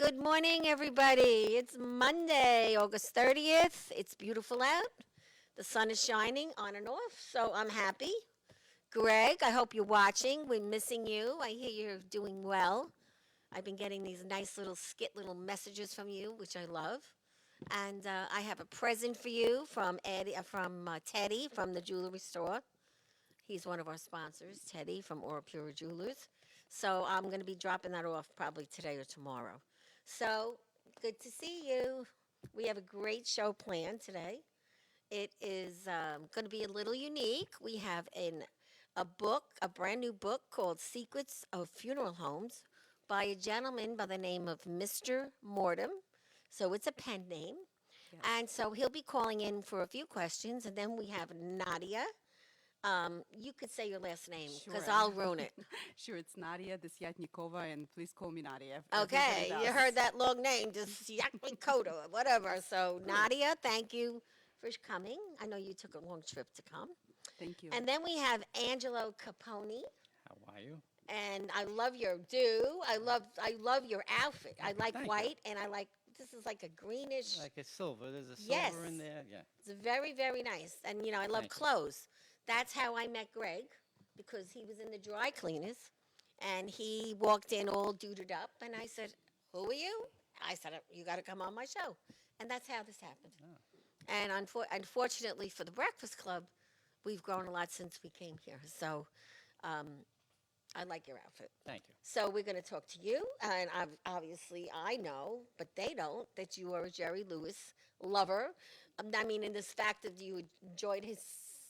Good morning, everybody. It's Monday, August 30th. It's beautiful out. The sun is shining on and off, so I'm happy. Greg, I hope you're watching. We're missing you. I hear you're doing well. I've been getting these nice little messages from you, which I love. And I have a present for you from Teddy from the jewelry store. He's one of our sponsors, Teddy from Aura Pura Jewelers. So I'm going to be dropping that off probably today or tomorrow. So good to see you. We have a great show planned today. It is going to be a little unique. We have a book, a brand new book called Secrets of Funeral Homes by a gentleman by the name of Mr. Mortem. So it's a pen name. Yes. And so he'll be calling in for a few questions. And then we have Nadia. You could say your last name because Sure. I'll ruin it. Sure, it's Nadia Desyatnikova, and please call me Nadia. Okay, Everybody you does. heard that long name, just Yakmikoda, whatever. So, Nadia, thank you for coming. I know you took a long trip to come. Thank you. And then we have Angelo Capone, How are you? and I love your do. I love your outfit. I like Thank you. white, and I like this is like a greenish. Like a silver. There's a Yes. silver in there. Yeah. It's very, very nice. And I love Thank you. clothes. That's how I met Greg because he was in the dry cleaners and he walked in all duded up. And I said, "Who are you?" I said, "You got to come on my show." And that's how this happened. Oh. And unfortunately for the Breakfast Club, we've grown a lot since we came here. So um, I like your outfit. Thank you. So we're going to talk to you, and obviously I know, but they don't, that you are a Jerry Lewis lover. I mean, in this fact that you enjoyed his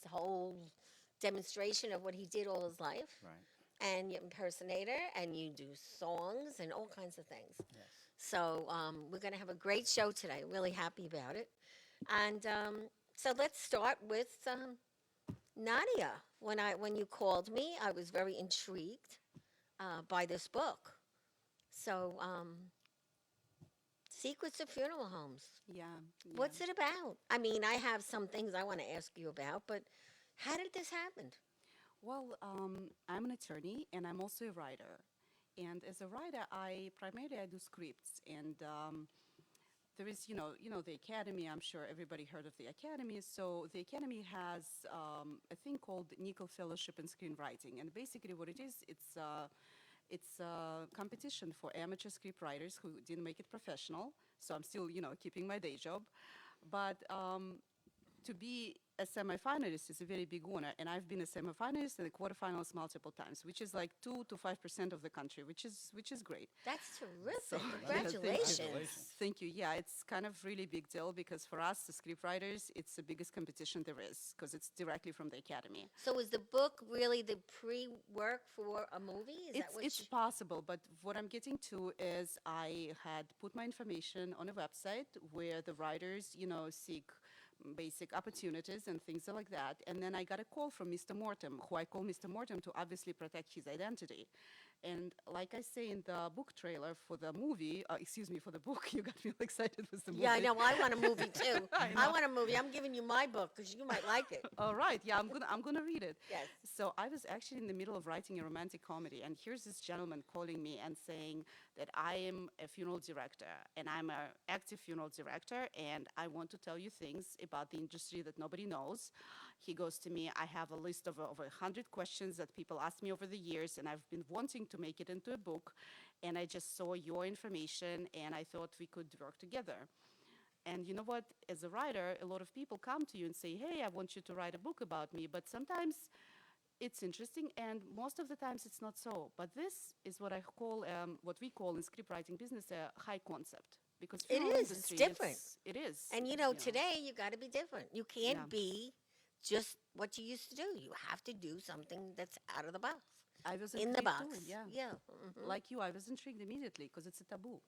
whole demonstration of what he did all his life, Right. and you're impersonator, and you do songs and all kinds of things. Yes. So we're going to have a great show today. Really happy about it. And so let's start with Nadia. When you called me, I was very intrigued by this book. So, Secrets of Funeral Homes. Yeah. What's it about? I mean, I have some things I want to ask you about, but how did this happen? Well, I'm an attorney, and I'm also a writer. And as a writer, I do scripts, and there is, the Academy. I'm sure everybody heard of the Academy. So the Academy has a thing called Nickel Fellowship in Screenwriting, and basically what it is, it's a competition for amateur script writers who didn't make it professional. So I'm still, keeping my day job, but to be a semifinalist is a very big honor, and I've been a semifinalist and a quarterfinalist multiple times, which is like 2 to 5% of the country, which is great. That's terrific. So- Congratulations. Congratulations. Thank you. Yeah, it's kind of really big deal because for us, the scriptwriters, it's the biggest competition there is because it's directly from the academy. So is the book really the pre-work for a movie? Is that what It's possible, but what I'm getting to is I had put my information on a website where the writers, seek basic opportunities and things like that. And then I got a call from Mr. Mortem, who I call Mr. Mortem to obviously protect his identity. And like I say in the book trailer for the movie, for the book, you got me all excited with the movie. Yeah, I know. I want a movie too. I I know. want a movie. I'm giving you my book because you might like it. All right, yeah, I'm gonna read it. Yes. So I was actually in the middle of writing a romantic comedy, and here's this gentleman calling me and saying that I am a funeral director, and I'm an active funeral director, and I want to tell you things about the industry that nobody knows. He goes to me, I have a list of over 100 questions that people asked me over the years, and I've been wanting to make it into a book, and I just saw your information, and I thought we could work together. And you know what? As a writer, a lot of people come to you and say, hey, I want you to write a book about me. But sometimes it's interesting, and most of the times it's not so. But this is what what we call in script writing business a high concept. Because It funeral is. It's industry, different. It is. And today you got to be different. You can't Yeah. be just what you used to do. You have to do something that's out of the box. I was In the intrigued box. too, yeah. Yeah. Mhm. Like you, I was intrigued immediately because it's a taboo.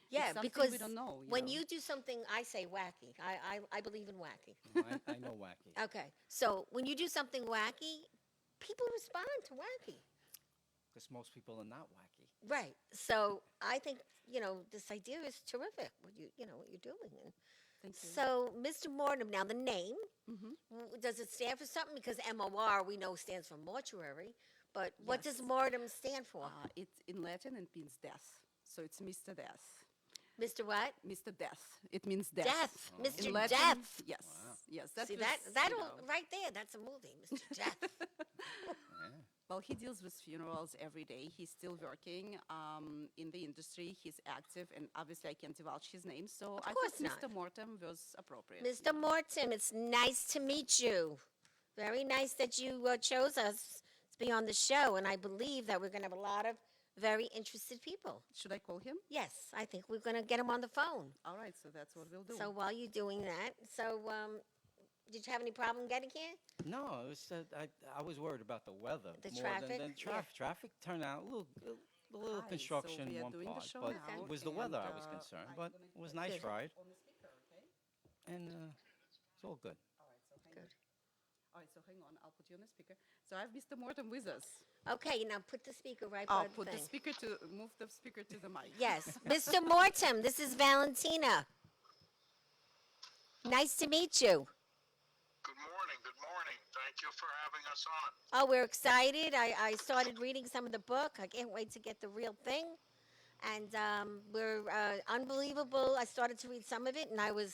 Yeah, something because we don't know, when know. you do something, I say wacky. I believe in wacky. No, I know wacky. Okay. So when you do something wacky, people respond to wacky. Because most people are not wacky. Right. So I think, this idea is terrific, what you're doing. And Thank you. so, Mr. Mortem, now the name, Mhm. does it stand for something? Because MOR, we know, stands for mortuary. But what does Yes. Mortem stand for? It's in Latin and means death. So it's Mr. Death. Mr. What? Mr. Death. It means death. Death. Mr. In Latin, Death. yes, yes. That See was, that you know. right there, that's a movie, Mr. Death. Well, he deals with funerals every day. He's still working in the industry. He's active, and obviously I can't divulge his name, so I course thought not. Mr. Mortem was appropriate. Mr. Morton, it's nice to meet you. Very nice that you chose us to be on the show, and I believe that we're going to have a lot of very interested people. Should I call him? Yes, I think we're going to get him on the phone. All right, so that's what we'll do. So while you're doing that, did you have any problem getting here? No, it was, I was worried about the weather The more traffic? than Yeah. Traffic turned out a little Hi, so construction we are one doing the part, show but now, it was the weather I and, was concerned. I'm But gonna it was a put nice it ride, on the speaker, okay? and it's all good. All right, so hang on. All right, so hang on. I'll put you on the speaker. So I have Mr. Mortem with us. Okay, now put the speaker right I'll by the put the thing. speaker to move the speaker to the mic. Yes, Mr. Mortem, this is Valentina. Nice to meet you. Good morning. Good morning. Thank you for having us on. Oh, we're excited. I started reading some of the book. I can't wait to get the real thing. And we're unbelievable. I started to read some of it, and I was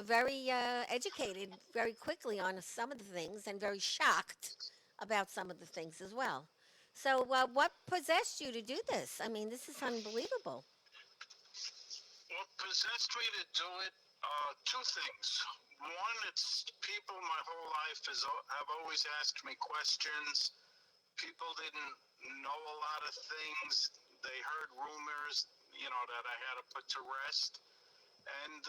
very educated very quickly on some of the things and very shocked about some of the things as well. So what possessed you to do this? I mean, this is unbelievable. What possessed me to do it? Two things. One, it's people my whole life have always asked me questions. People didn't know a lot of things. They heard rumors, that I had to put to rest. And,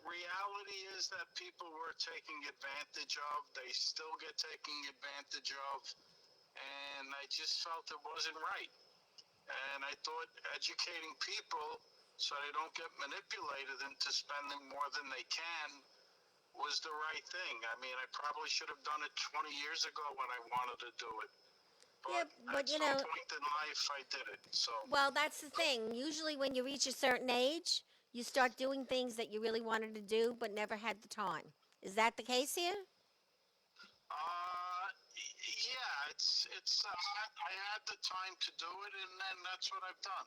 reality is that people were taking advantage of. They still get taking advantage of. And I just felt it wasn't right. And I thought educating people so they don't get manipulated into spending more than they can was the right thing. I mean, I probably should have done it 20 years ago when I wanted to do it. Yeah, but at some point in life, I did it. So, well, that's the thing. Usually, when you reach a certain age, you start doing things that you really wanted to do but never had the time. Is that the case here? yeah, I had the time to do it, and then that's what I've done.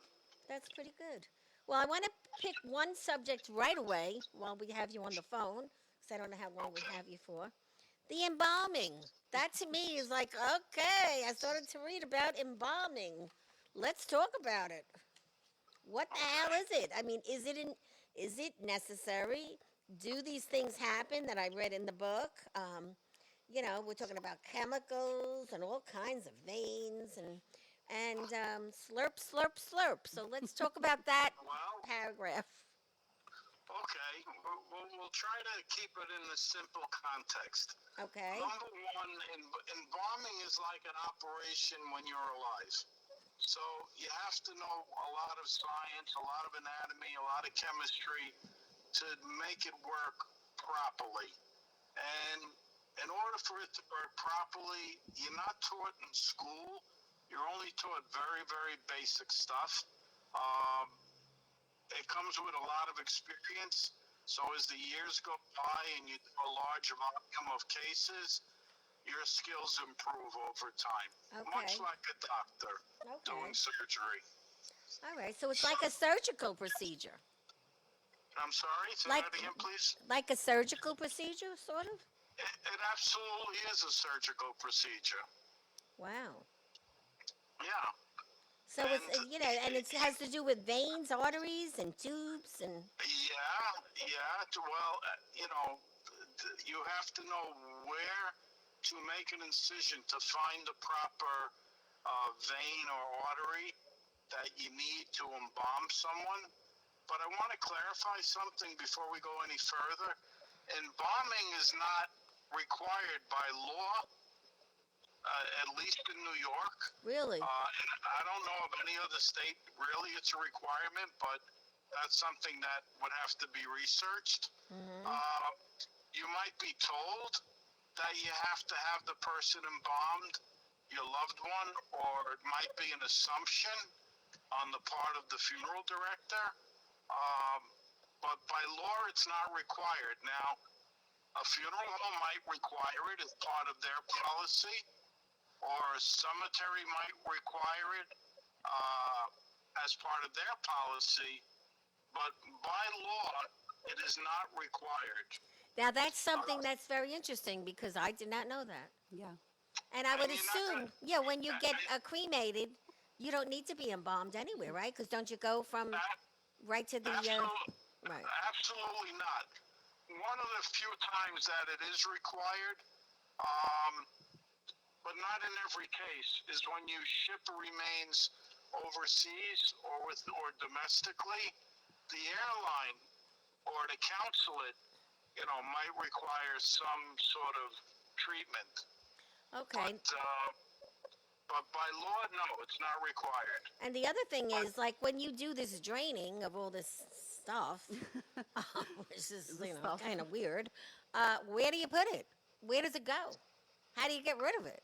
That's pretty good. Well, I want to pick one subject right away while we have you on the phone, because I don't know how long we have you for. The embalming. That to me is like, okay, I started to read about embalming. Let's talk about it. What the hell is it? I mean, is it necessary? Do these things happen that I read in the book? We're talking about chemicals and all kinds of veins and slurp, slurp, slurp. So let's talk about that Well, paragraph. okay, we'll try to keep it in a simple context. Okay. Number one, embalming is like an operation when you're alive. So you have to know a lot of science, a lot of anatomy, a lot of chemistry to make it work properly. And in order for it to work properly, you're not taught in school. You're only taught very, very basic stuff. It comes with a lot of experience. So as the years go by and you do a large volume of cases, your skills improve over time. Much Okay. like a doctor doing Okay. surgery. All right. So it's like a surgical procedure. I'm sorry, say Like- that again, please. Like a surgical procedure, sort of? It absolutely is a surgical procedure. Wow. Yeah. So it's, and it has to do with veins, arteries, and tubes, and Yeah. Well, you have to know where to make an incision to find the proper vein or artery that you need to embalm someone. But I want to clarify something before we go any further. Embalming is not required by law, at least in New York. really. And I don't know of any other state really it's a requirement, but that's something that would have to be researched. You might be told that you have to have the person embalmed, your loved one, or it might be an assumption on the part of the funeral director. But by law, it's not required. Now, a funeral home might require it as part of their policy, or a cemetery might require it. as part of their policy, but by law, it is not required. Now that's something that's very interesting because I did not know that. Yeah. And I would And you're not assume, gonna- yeah, when you get I- cremated, you don't need to be embalmed anywhere, right? Because don't you go from That- right to the right? Absolutely not. One of the few times that it is required, um, but not in every case, is when you ship remains overseas or domestically. The airline or the consulate, might require some sort of treatment. Okay. But by law, no, it's not required. And the other thing is, like, when you do this draining of all this stuff, which is, The you know, stuff. kind of weird, where do you put it? Where does it go? How do you get rid of it?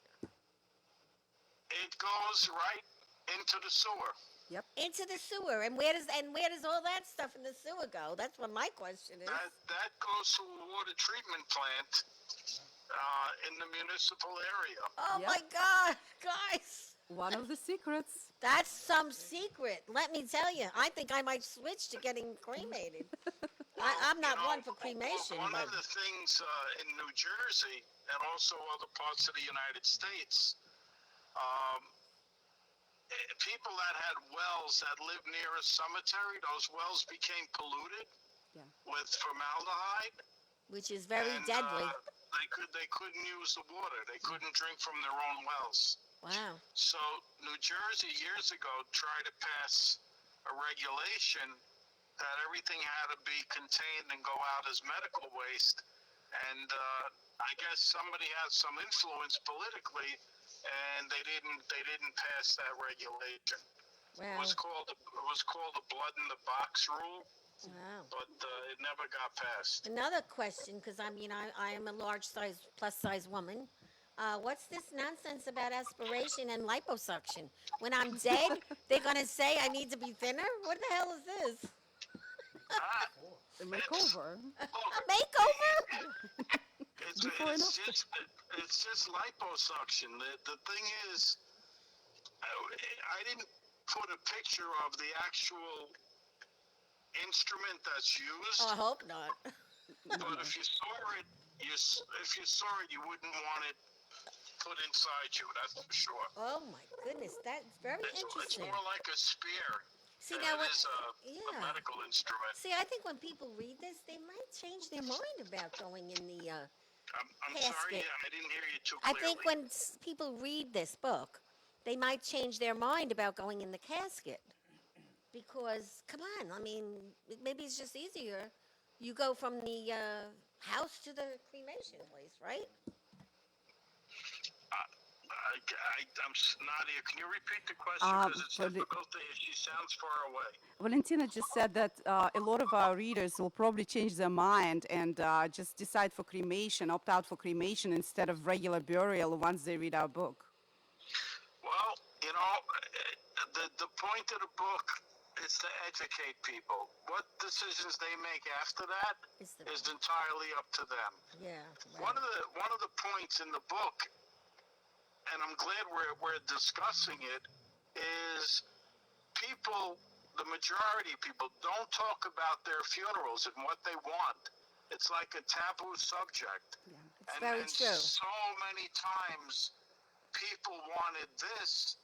It goes right into the sewer. Yep. Into the sewer. And where does all that stuff in the sewer go? That's what my question is. That goes to a water treatment plant in the municipal area. Oh Yep. my God, guys. One of the secrets. That's some secret. Let me tell you. I think I might switch to getting cremated. I'm not one for cremation, One but of the things in New Jersey and also other parts of the United States, people that had wells that lived near a cemetery, those wells became polluted Yeah. with formaldehyde. which is very and, deadly. They couldn't use the water. They couldn't drink from their own wells. Wow. So New Jersey years ago tried to pass a regulation that everything had to be contained and go out as medical waste. And I guess somebody had some influence politically, and they didn't pass that regulation. It Wow. was called the blood in the box rule, Wow. but it never got passed. Another question, because I am a large size, plus size woman. What's this nonsense about aspiration and liposuction? When I'm dead, they're going to say I need to be thinner? What the hell is this? Ah, The makeover. A makeover? It's, Before and it's after. just it's just liposuction. The thing is, I didn't put a picture of the actual instrument that's used, Oh, I hope not. but if you saw it, you wouldn't want it put inside you. That's for sure. Oh, my goodness. That's very It's interesting. more like a spear See, than now it what? is a Yeah. medical instrument. See, I think when people read this, they might change their mind about going in the. I'm Casket. sorry, I didn't hear you too I clearly. think when people read this book, they might change their mind about going in the casket. Because, come on, I mean, maybe it's just easier. You go from the house to the cremation place, right? Nadia, can you repeat the question? Um, Because it's for the- difficult to hear. She sounds far away. Valentina just said that a lot of our readers will probably change their mind and just decide for cremation, opt out for cremation instead of regular burial once they read our book. Well, the point of the book is to educate people. What decisions they make after that It's the- is entirely up to them. Yeah. One of the points in the book, and I'm glad we're discussing it, is people, the majority of people, don't talk about their funerals and what they want. It's like a taboo subject. Yeah. It's very true. So many times people wanted this,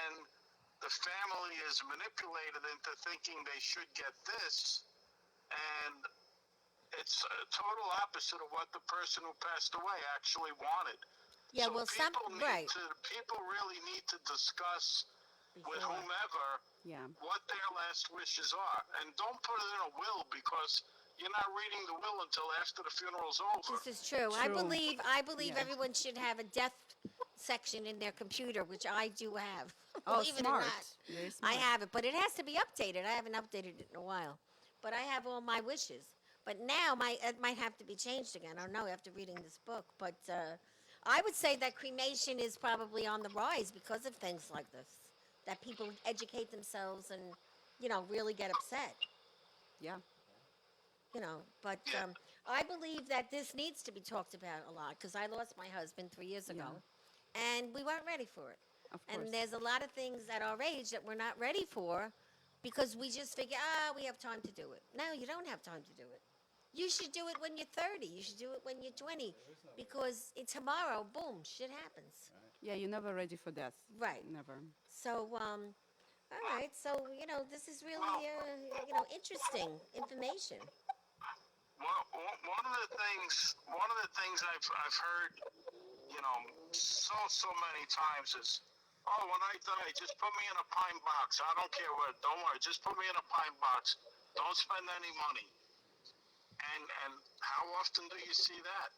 and the family is manipulated into thinking they should get this, and it's a total opposite of what the person who passed away actually wanted. Yeah, So well, people really need to discuss with Before. whomever Yeah. what their last wishes are, and don't put it in a will because you're not reading the will until after the funeral's over. This is true. I True. believe Yeah. everyone should have a death section in their computer, which I do have. Oh, Believe it or smart. not. Very I smart. have it, but it has to be updated. I haven't updated it in a while. But I have all my wishes. But now it might have to be changed again. I don't know after reading this book. But I would say that cremation is probably on the rise because of things like this. That people educate themselves and, really get upset. Yeah. But I believe that this needs to be talked about a lot because I lost my husband 3 years ago, and we weren't ready for it. Of course. And there's a lot of things at our age that we're not ready for because we just figure, we have time to do it. No, you don't have time to do it. You should do it when you're 30. You should do it when you're 20 because tomorrow, boom, shit happens. Yeah, you're never ready for death. Right. Never. So, all right. So, this is really, interesting information. Well, one of the things I've heard, so many times is, oh, when I die, just put me in a pine box. I don't care what. Don't worry, just put me in a pine box. Don't spend any money. And how often do you see that?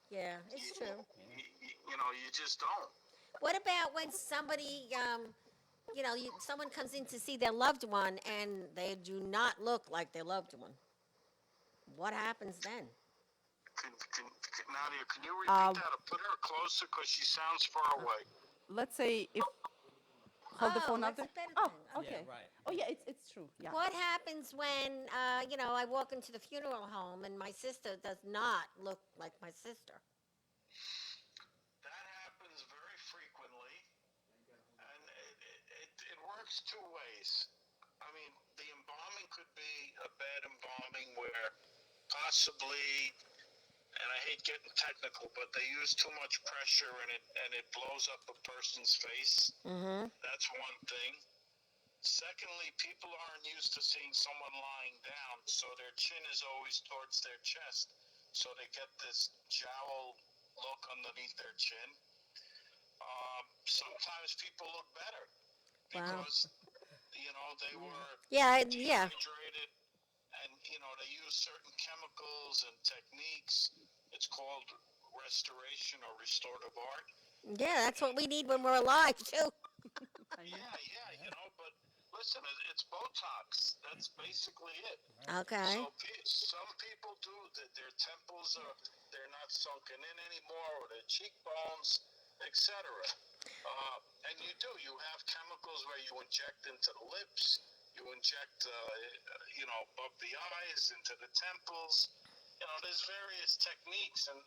Yeah, it's true. You just don't. What about when somebody, someone comes in to see their loved one and they do not look like their loved one? What happens then? Nadia, can you repeat that or put her closer because she sounds far away? Let's say if hold the phone up that's there. a better Oh, thing. okay. Yeah, right. Oh yeah, it's true. Yeah. What happens when, I walk into the funeral home and my sister does not look like my sister? That happens very frequently, and it works two ways. I mean, the embalming could be a bad embalming where possibly, and I hate getting technical, but they use too much pressure and it blows up a person's face. Mm-hmm. That's one thing. Secondly, people aren't used to seeing someone lying down, so their chin is always towards their chest, so they get this jowl look underneath their chin. Sometimes people look better Wow. because they were Yeah, yeah. dehydrated, and they use certain chemicals and techniques. It's called restoration or restorative art. Yeah, that's what we need when we're alive, too. Yeah, but listen, it's Botox. That's basically it. Okay. So some people do that. Their temples they're not sunken in anymore, or their cheekbones, etc. And you have chemicals where you inject into the lips, you inject, above the eyes, into the temples. There's various techniques, and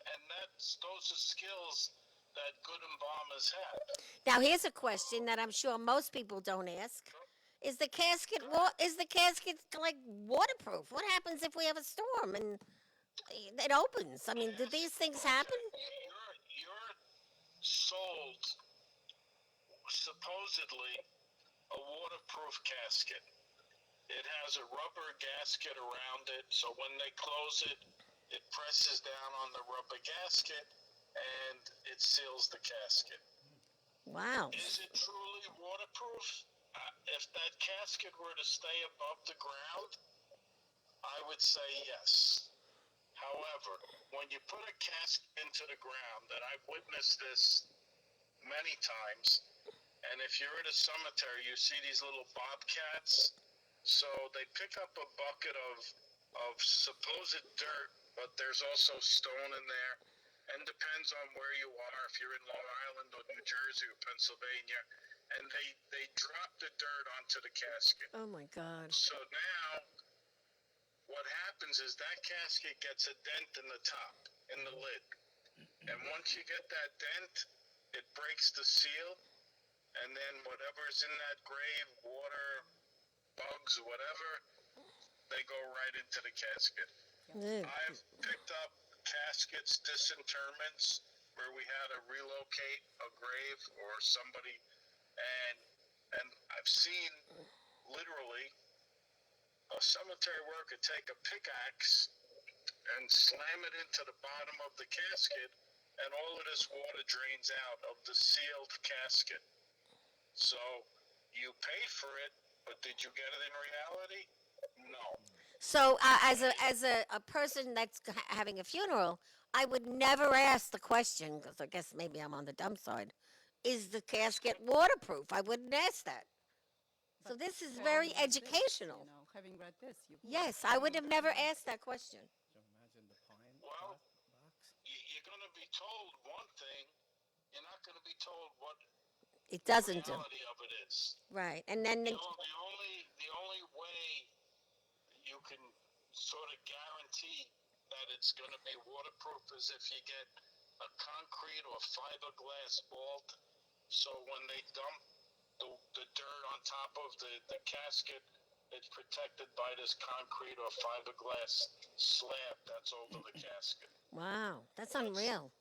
those are skills that good embalmers have. Now, here's a question that I'm sure most people don't ask. Is the casket like waterproof? What happens if we have a storm and it opens? I mean, do these things happen? You're sold supposedly a waterproof casket. It has a rubber gasket around it, so when they close it, it presses down on the rubber gasket and it seals the casket. Wow. Is it truly waterproof? If that casket were to stay above the ground, I would say yes. However, when you put a casket into the ground, and I've witnessed this many times, and if you're at a cemetery, you see these little bobcats. So they pick up a bucket of supposed dirt, but there's also stone in there. And depends on where you are, if you're in Long Island or New Jersey or Pennsylvania, and they drop the dirt onto the casket. Oh my God. So now, what happens is that casket gets a dent in the top, in the lid. And once you get that dent, it breaks the seal, and then whatever's in that grave, water, bugs, whatever, they go right into the casket. Ugh. I've picked up caskets, disinterments, where we had to relocate a grave or somebody, and I've seen literally a cemetery worker take a pickaxe and slam it into the bottom of the casket, and all of this water drains out of the sealed casket. So you paid for it, but did you get it in reality? No. So, as a person that's having a funeral, I would never ask the question because I guess maybe I'm on the dumb side. Is the casket waterproof? I wouldn't ask that. So this is very educational. Having read this, you Yes, I would have never asked that question. So imagine the pine Well, box. you're going to be told one thing. You're not going to be told what It the doesn't do. reality of it is. Right. And then, The only way you can sort of guarantee that it's going to be waterproof is if you get a concrete or fiberglass vault So when they dump the dirt on top of the casket, it's protected by this concrete or fiberglass slab that's over the casket. Wow, that's unreal.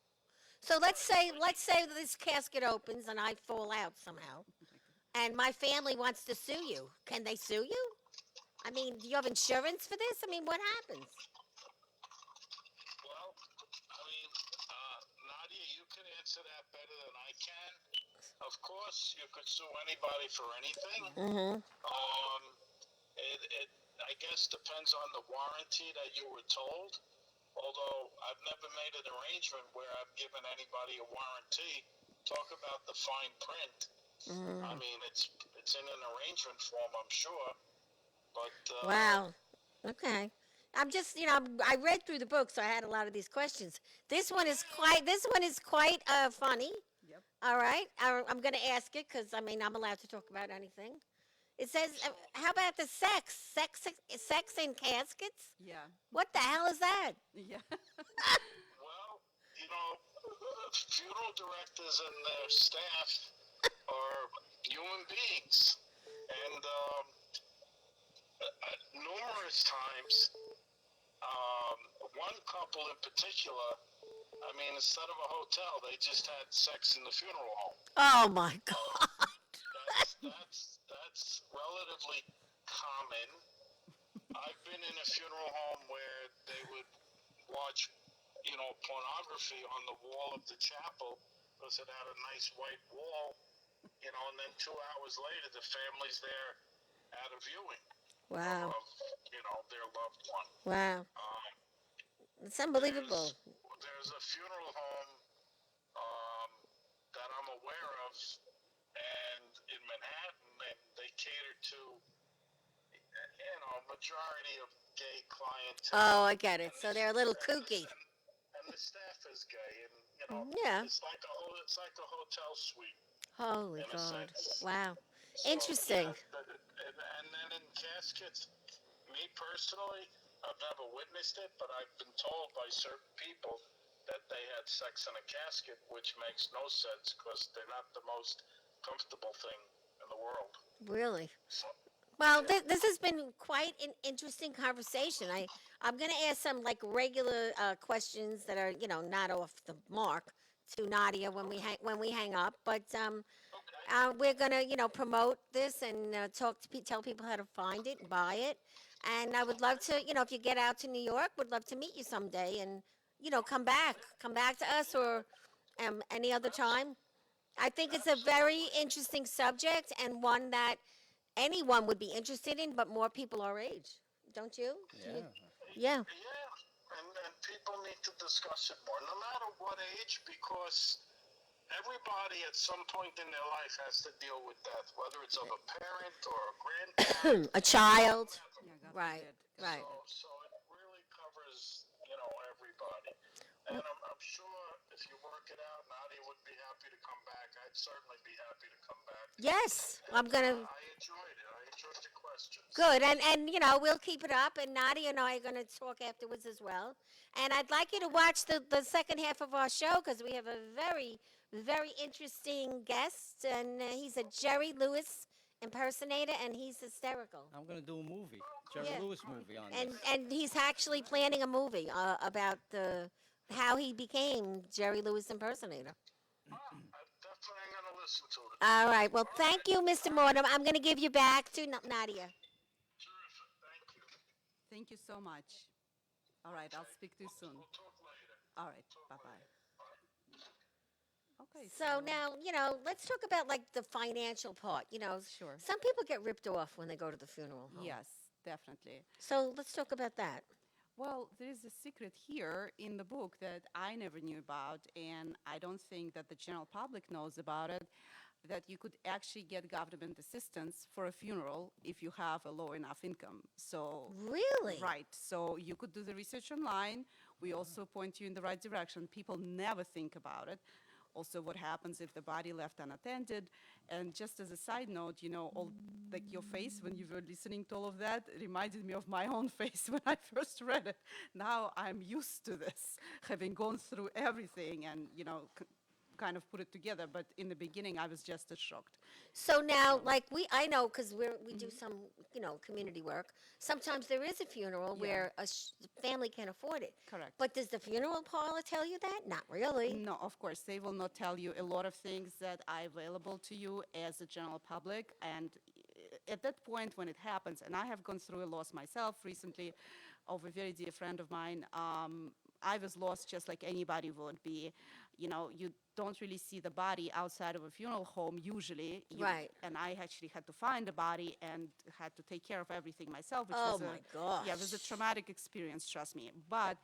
So let's say that this casket opens and I fall out somehow, and my family wants to sue you. Can they sue you? I mean, do you have insurance for this? I mean, what happens? Well, I mean, Nadia, you can answer that better than I can. Of course, you could sue anybody for anything. Mm-hmm. It I guess depends on the warranty that you were told. Although I've never made an arrangement where I've given anybody a warranty. Talk about the fine print. I mean, it's in an arrangement form, I'm sure. But Wow. Okay. I'm just, I read through the book, so I had a lot of these questions. This one is quite funny. Yep. All right. I'm going to ask it because, I mean, I'm allowed to talk about anything. It says, how about the sex in caskets? Yeah. What the hell is that? Yeah. well, funeral directors and their staff are human beings, and numerous times, one couple in particular. I mean, instead of a hotel, they just had sex in the funeral home. Oh, my God. That's relatively common. I've been in a funeral home where they would watch, pornography on the wall of the chapel because it had a nice white wall, and then 2 hours later the family's there at a viewing Wow. of, their loved one. Wow. It's unbelievable. There's a funeral home that I'm aware of, and in Manhattan, they cater to, majority of gay clientele. Oh, I get it. So they're a little kooky. And the staff is gay, and Yeah. it's like a hotel suite. Holy in a God. sense. Wow. So, Interesting. and then in caskets, me personally, I've never witnessed it, but I've been told by certain people that they had sex in a casket, which makes no sense because they're not the most comfortable thing in the world. Really? So, Well, this has been quite an interesting conversation. I'm going to ask some like regular questions that are not off the mark to Nadia when we hang up. But okay. we're going to promote this and tell people how to find it and buy it. And I would love to if you get out to New York, would love to meet you someday and come back to us or any other time. I think it's a very interesting subject and one that anyone would be interested in, but more people our age, don't you? Yeah. Yeah. Yeah, and people need to discuss it more, no matter what age, because everybody at some point in their life has to deal with death, whether it's of a parent or a grandparent. A child. Whatever. Yeah, God Right, forbid. right. So it really covers, everybody. And I'm sure if you work it out, Nadia would be happy to come back. I'd certainly be happy to come back. Yes, I'm gonna. I enjoyed it. I enjoyed the questions. Good, and we'll keep it up. And Nadia and I are gonna talk afterwards as well. And I'd like you to watch the second half of our show because we have a very very interesting guest, and he's a Jerry Lewis impersonator, and he's hysterical. I'm gonna do a movie, Jerry Yeah. Lewis movie on And this. and he's actually planning a movie about how he became Jerry Lewis impersonator. I'm definitely going to listen to it. All right. Well, thank you, Mr. Mortimer. I'm going to give you back to Nadia. Terrific. Thank you. Thank you so much. All right, I'll speak to you soon. We'll talk later. All right, bye-bye. Okay, So now, let's talk about like the financial part. Sure. Some people get ripped off when they go to the funeral home. Yes, definitely. So let's talk about that. Well, there is a secret here in the book that I never knew about, and I don't think that the general public knows about it, that you could actually get government assistance for a funeral if you have a low enough income. So, Really? right, so you could do the research online. We also point you in the right direction. People never think about it. Also, what happens if the body left unattended? And just as a side note, all like your face when you were listening to all of that reminded me of my own face when I first read it. Now I'm used to this, having gone through everything and kind of put it together. But in the beginning, I was just as shocked. So now, like I know because we do Mm-hmm. some, community work. Sometimes there is a funeral Yeah. where a family can afford it. Correct. But does the funeral parlor tell you that? Not really. No, of course, they will not tell you a lot of things that are available to you as a general public. And at that point when it happens, and I have gone through a loss myself recently of a very dear friend of mine, I was lost just like anybody would be. You don't really see the body outside of a funeral home usually. Right. And I actually had to find the body and had to take care of everything myself, which Oh was my yeah, it was a gosh. traumatic experience, trust me. But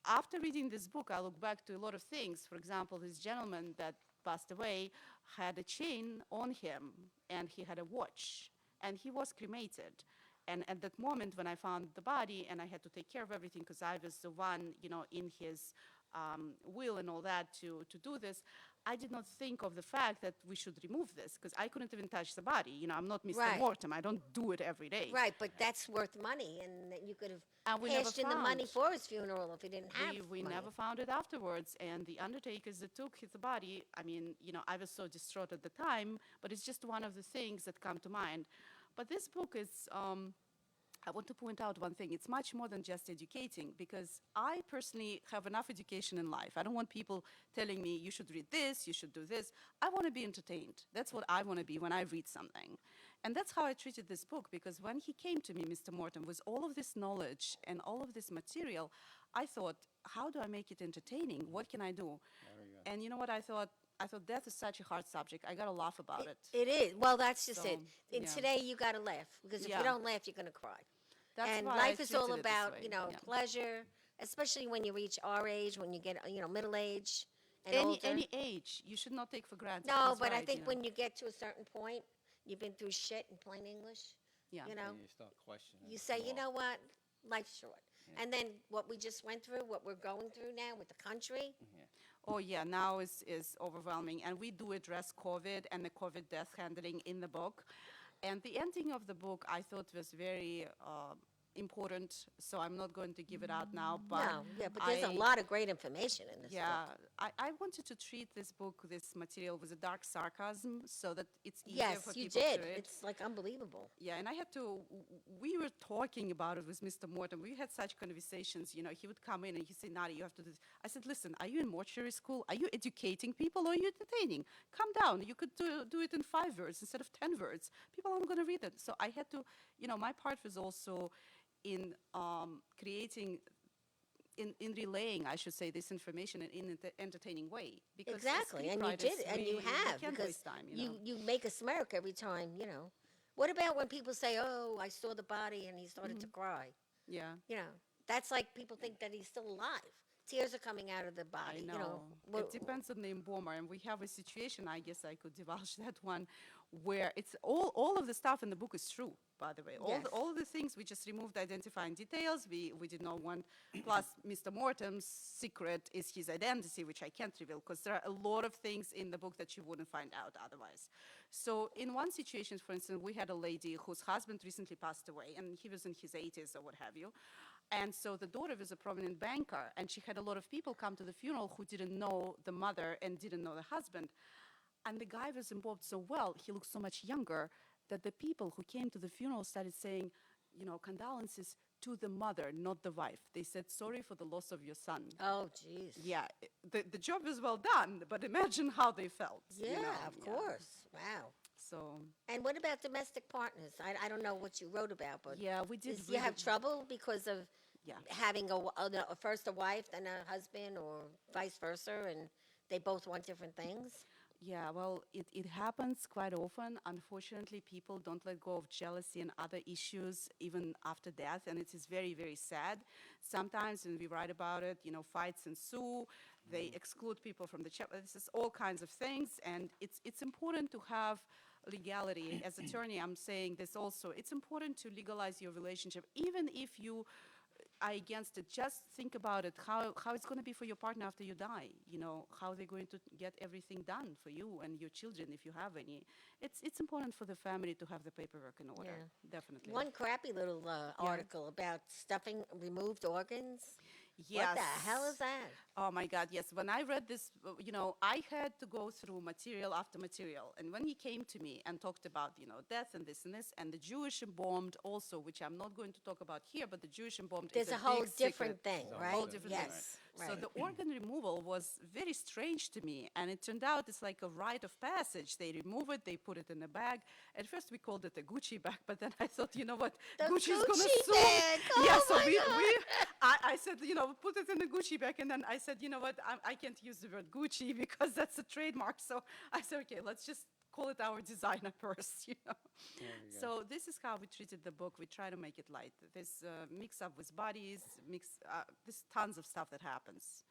after reading this book, I look back to a lot of things. For example, this gentleman that passed away had a chain on him and he had a watch and he was cremated. And at that moment when I found the body and I had to take care of everything because I was the one, in his will and all that to do this, I did not think of the fact that we should remove this because I couldn't even touch the body. I'm not Mr. Right. Mortem. I don't do it every day. Right, but that's worth money, and that you could have And we never cashed in the money found. for his funeral if he didn't have We money. never found it afterwards. And the undertakers that took his body, I mean, I was so distraught at the time, but it's just one of the things that come to mind. But this book is, I want to point out one thing. It's much more than just educating because I personally have enough education in life. I don't want people telling me you should read this, you should do this. I want to be entertained. That's what I want to be when I read something. And that's how I treated this book because when he came to me, Mr. Morton, with all of this knowledge and all of this material, I thought, how do I make it entertaining? What can I do? And you know what I thought? I thought death is such a hard subject. I got to laugh about it. It is. Well, that's just So, it. And yeah. today you got to laugh because if Yeah. you don't laugh, you're going to cry. That's And why I life is all treated it this about, way. Yeah. pleasure, especially when you reach our age, when you get, middle age and Any, older. any age, you should not take for granted. No, He's but I right, think when you get to a certain point, you've been through shit in plain English, Yeah. you know, And you start questioning. you say, you law. know what, life's short. And then what we just went through, what we're going through now with the country, Oh, yeah, now is overwhelming. And we do address COVID and the COVID death handling in the book. And the ending of the book I thought was very important, so I'm not going to give it out now. But no, yeah, but there's a I- lot of great information in this Yeah, book. I wanted to treat this book, this material, with a dark sarcasm so that it's easier Yes, for you people did. to read. It's like unbelievable. Yeah, and I had to, we were talking about it with Mr. Morton. We had such conversations, he would come in and he'd say, Nadi, you have to do this. I said, listen, are you in mortuary school? Are you educating people or are you entertaining? Calm down. You could do it in 5 words instead of 10 words. People aren't going to read it. So I had to, my part was also in creating, in relaying, I should say, this information in an entertaining way. Because as Exactly, and you scriptwriters, did it, and you we have, can't because waste time, you make a smirk every time, What about when people say, oh, I saw the body and he started to cry? Yeah. That's like people think that he's still alive. Tears are coming out of the I body, know. What- It depends on the embalmer, and we have a situation. I guess I could divulge that one, where it's all of the stuff in the book is true. By the way, Yes. all of the things we just removed identifying details. We did not want. Plus, Mr. Mortem's secret is his identity, which I can't reveal because there are a lot of things in the book that you wouldn't find out otherwise. So, in one situation, for instance, we had a lady whose husband recently passed away, and he was in his 80s or what have you. And so the daughter was a prominent banker, and she had a lot of people come to the funeral who didn't know the mother and didn't know the husband. And the guy was involved so well, he looked so much younger, that the people who came to the funeral started saying, condolences to the mother, not the wife. They said, sorry for the loss of your son. Oh, jeez. Yeah, the job was well done, but imagine how they felt. Yeah, of course. Wow. So, And what about domestic partners? I don't know what you wrote about, but yeah, we did you have really- trouble because of Yeah. having first a wife then a husband or vice versa, and they both want different things? Yeah, well, it happens quite often. Unfortunately, people don't let go of jealousy and other issues even after death, and it is very, very sad. Sometimes when we write about it, fights ensue. They exclude people from the chapter. This is all kinds of things, and it's important to have legality. As attorney, I'm saying this also. It's important to legalize your relationship, even if you are against it. Just think about it, how it's going to be for your partner after you die, how they're going to get everything done for you and your children if you have any. It's important for the family to have the paperwork in order, Yeah. definitely. One crappy little article about stuffing removed organs. Yes. What the hell is that? Oh my God, yes. When I read this, I had to go through material after material. And when he came to me and talked about, death and this, and the Jewish embalmed also, which I'm not going to talk about here, but the Jewish embalmed There's is a a whole big different secret. thing, It's a right? whole different thing. Yes, So right. the organ removal was very strange to me, and it turned out it's like a rite of passage. They remove it, they put it in a bag. At first we called it a Gucci bag, but then I thought, you know what, The Gucci's gonna Gucci sue. bag! Yeah, Oh so my God. I said, put it in a Gucci bag, and then I said, you know what, I can't use the word Gucci because that's a trademark. So I said, okay, let's just call it our designer purse. So this is how we treated the book. We try to make it light. There's mix up with bodies, there's tons of stuff that happens.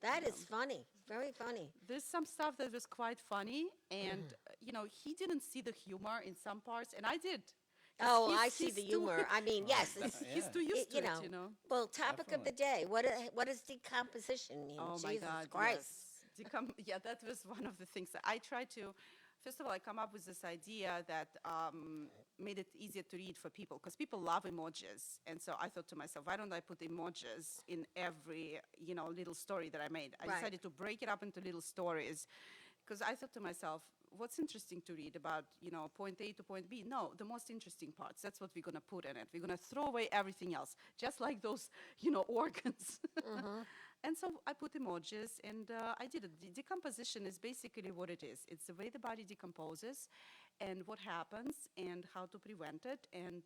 That is funny, very funny. There's some stuff that was quite funny, and he didn't see the humor in some parts, and I did. 'Cause Oh, he's- I see he's the too- humor. I mean, yes, it's, He's too used to it, Well, topic of the day. What does decomposition mean? Oh my Jesus God, Christ. yes. Yeah, that was one of the things that I try to. First of all, I come up with this idea that made it easier to read for people because people love emojis, and so I thought to myself, why don't I put emojis in every little story that I made? I Right. decided to break it up into little stories because I thought to myself, what's interesting to read about point A to point B? No, the most interesting parts. That's what we're gonna put in it. We're gonna throw away everything else, just like those organs. And so I put emojis, and I did it. Decomposition is basically what it is. It's the way the body decomposes, and what happens, and how to prevent it. And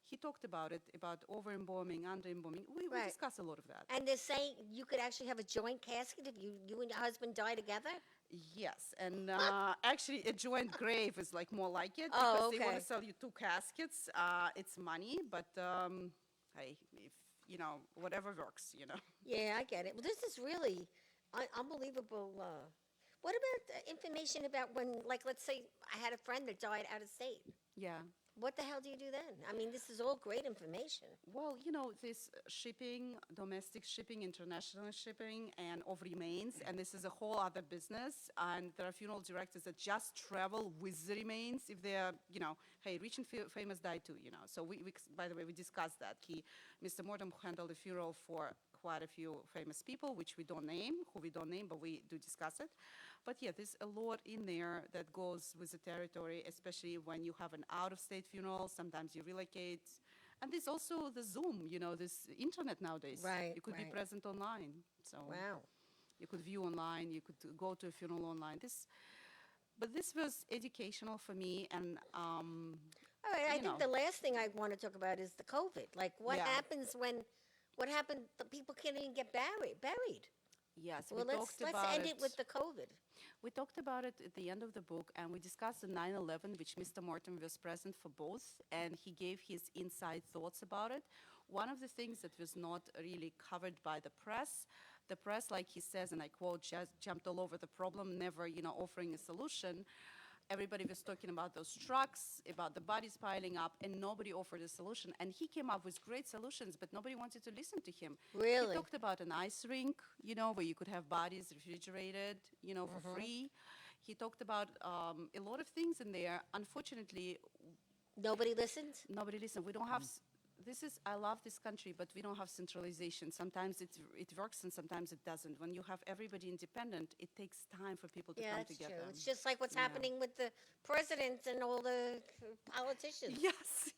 he talked about it, about over-embalming, under-embalming. We Right. discuss a lot of that. And they're saying you could actually have a joint casket if you and your husband die together? Yes, and actually, a joint grave is like more like it Oh, because they want okay. to sell you two caskets. It's money, but hey, if whatever works. Yeah, I get it. Well, this is really unbelievable. What about information about when, like, let's say I had a friend that died out of state? Yeah. What the hell do you do then? I mean, this is all great information. Well, this shipping, domestic shipping, international shipping, and of remains, and this is a whole other business. And there are funeral directors that just travel with the remains if they're, hey, rich and famous die too. So by the way, we discussed that. Mr. Morton handled a funeral for quite a few famous people, which we don't name, but we do discuss it. But yeah, there's a lot in there that goes with the territory, especially when you have an out-of-state funeral. Sometimes you relocate. And there's also the Zoom, this internet nowadays. Right, You could be right. present online. So Wow. you could view online, you could go to a funeral online. But this was educational for me, and All right, I you think know. the last thing I want to talk about is the COVID. Like, what Yeah. happens what happened, the people can't even get buried. yes, Well, we let's talked about end it with the COVID. We talked about it at the end of the book, and we discussed the 9/11, which Mr. Morton was present for both, and he gave his inside thoughts about it. One of the things that was not really covered by the press, like he says, and I quote, just jumped all over the problem, never, offering a solution. Everybody was talking about those trucks, about the bodies piling up, and nobody offered a solution. And he came up with great solutions, but nobody wanted to listen to him. Really? He talked about an ice rink, where you could have bodies refrigerated, for free. He talked about a lot of things in there. Unfortunately, Nobody listened? nobody listened. We don't have. I love this country, but we don't have centralization. Sometimes it works and sometimes it doesn't. When you have everybody independent, it takes time for people to Yeah, come that's together. true. It's just like what's Yeah. happening with the president and all the politicians.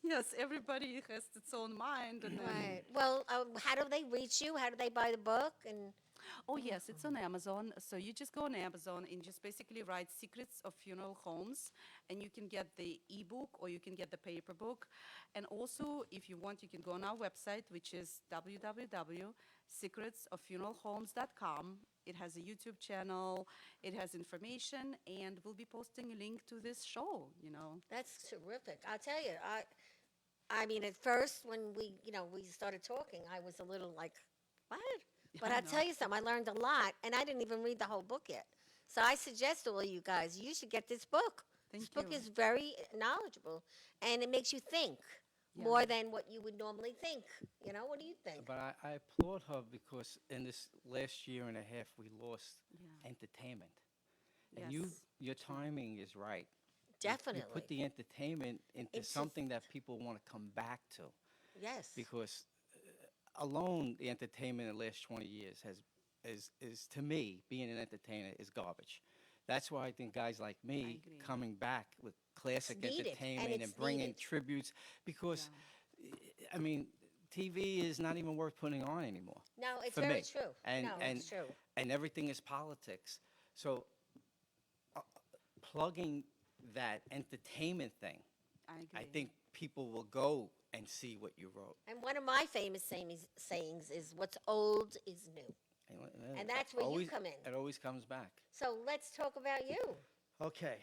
Yes, everybody has its own mind. And then, Right. Well, how do they reach you? How do they buy the book? And oh, yes, it's on Amazon. So you just go on Amazon and just basically write Secrets of Funeral Homes, and you can get the ebook or you can get the paper book. And also, if you want, you can go on our website, which is www.secretsoffuneralhomes.com. It has a YouTube channel, it has information, and we'll be posting a link to this show. that's terrific. I'll tell you. I mean, at first when we started talking, I was a little like, what? But I I'll know. tell you something. I learned a lot, and I didn't even read the whole book yet. So I suggest to all you guys, you should get this book. This Thank book you. is very knowledgeable, and it makes you think more than what you would normally think. What do you think? But I applaud her because in this last year and a half, we lost Yeah. entertainment. And Yes. your timing is right. Definitely. You put the entertainment into It's just- something that people want to come back to. Yes. Because alone, the entertainment in the last 20 years has is to me, being an entertainer is garbage. That's why I think guys like me agree. coming back with classic needed, and entertainment it's and bringing needed. tributes, because I mean, TV is not even worth putting on anymore. No, it's for very me. true. And, No, and, it's true. and everything is politics. So plugging that entertainment thing, I agree. I think people will go and see what you wrote. And one of my famous sayings is, "What's old is new." And that's where you Always- come in. It always comes back. So let's talk about you, Okay.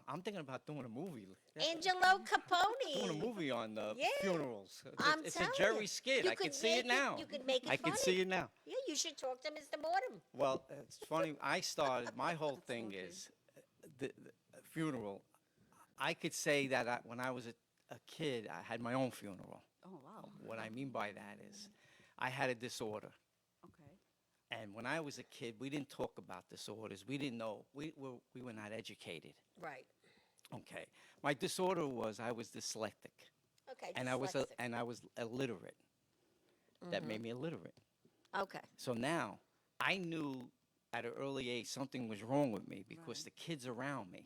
I'm thinking about doing a movie. Angelo Doing a Capone. movie on Yeah. funerals. I'm It's a telling Jerry you. skit. You I could can see it make it- now. you could make it I can funny. see it now. Yeah, you should talk to Mr. Mortem. Well, it's funny. I started, my whole thing okay. is the funeral. I could say that when I was a kid, I had my own funeral. Oh, wow. What I mean by that is I had a disorder. Okay. And when I was a kid, we didn't talk about disorders. We didn't know. We were not educated. Right. Okay. My disorder was I was dyslexic. Okay. And dyslexic. I was illiterate. That made me illiterate. Okay. So now I knew at an early age something was wrong with me because Right. the kids around me,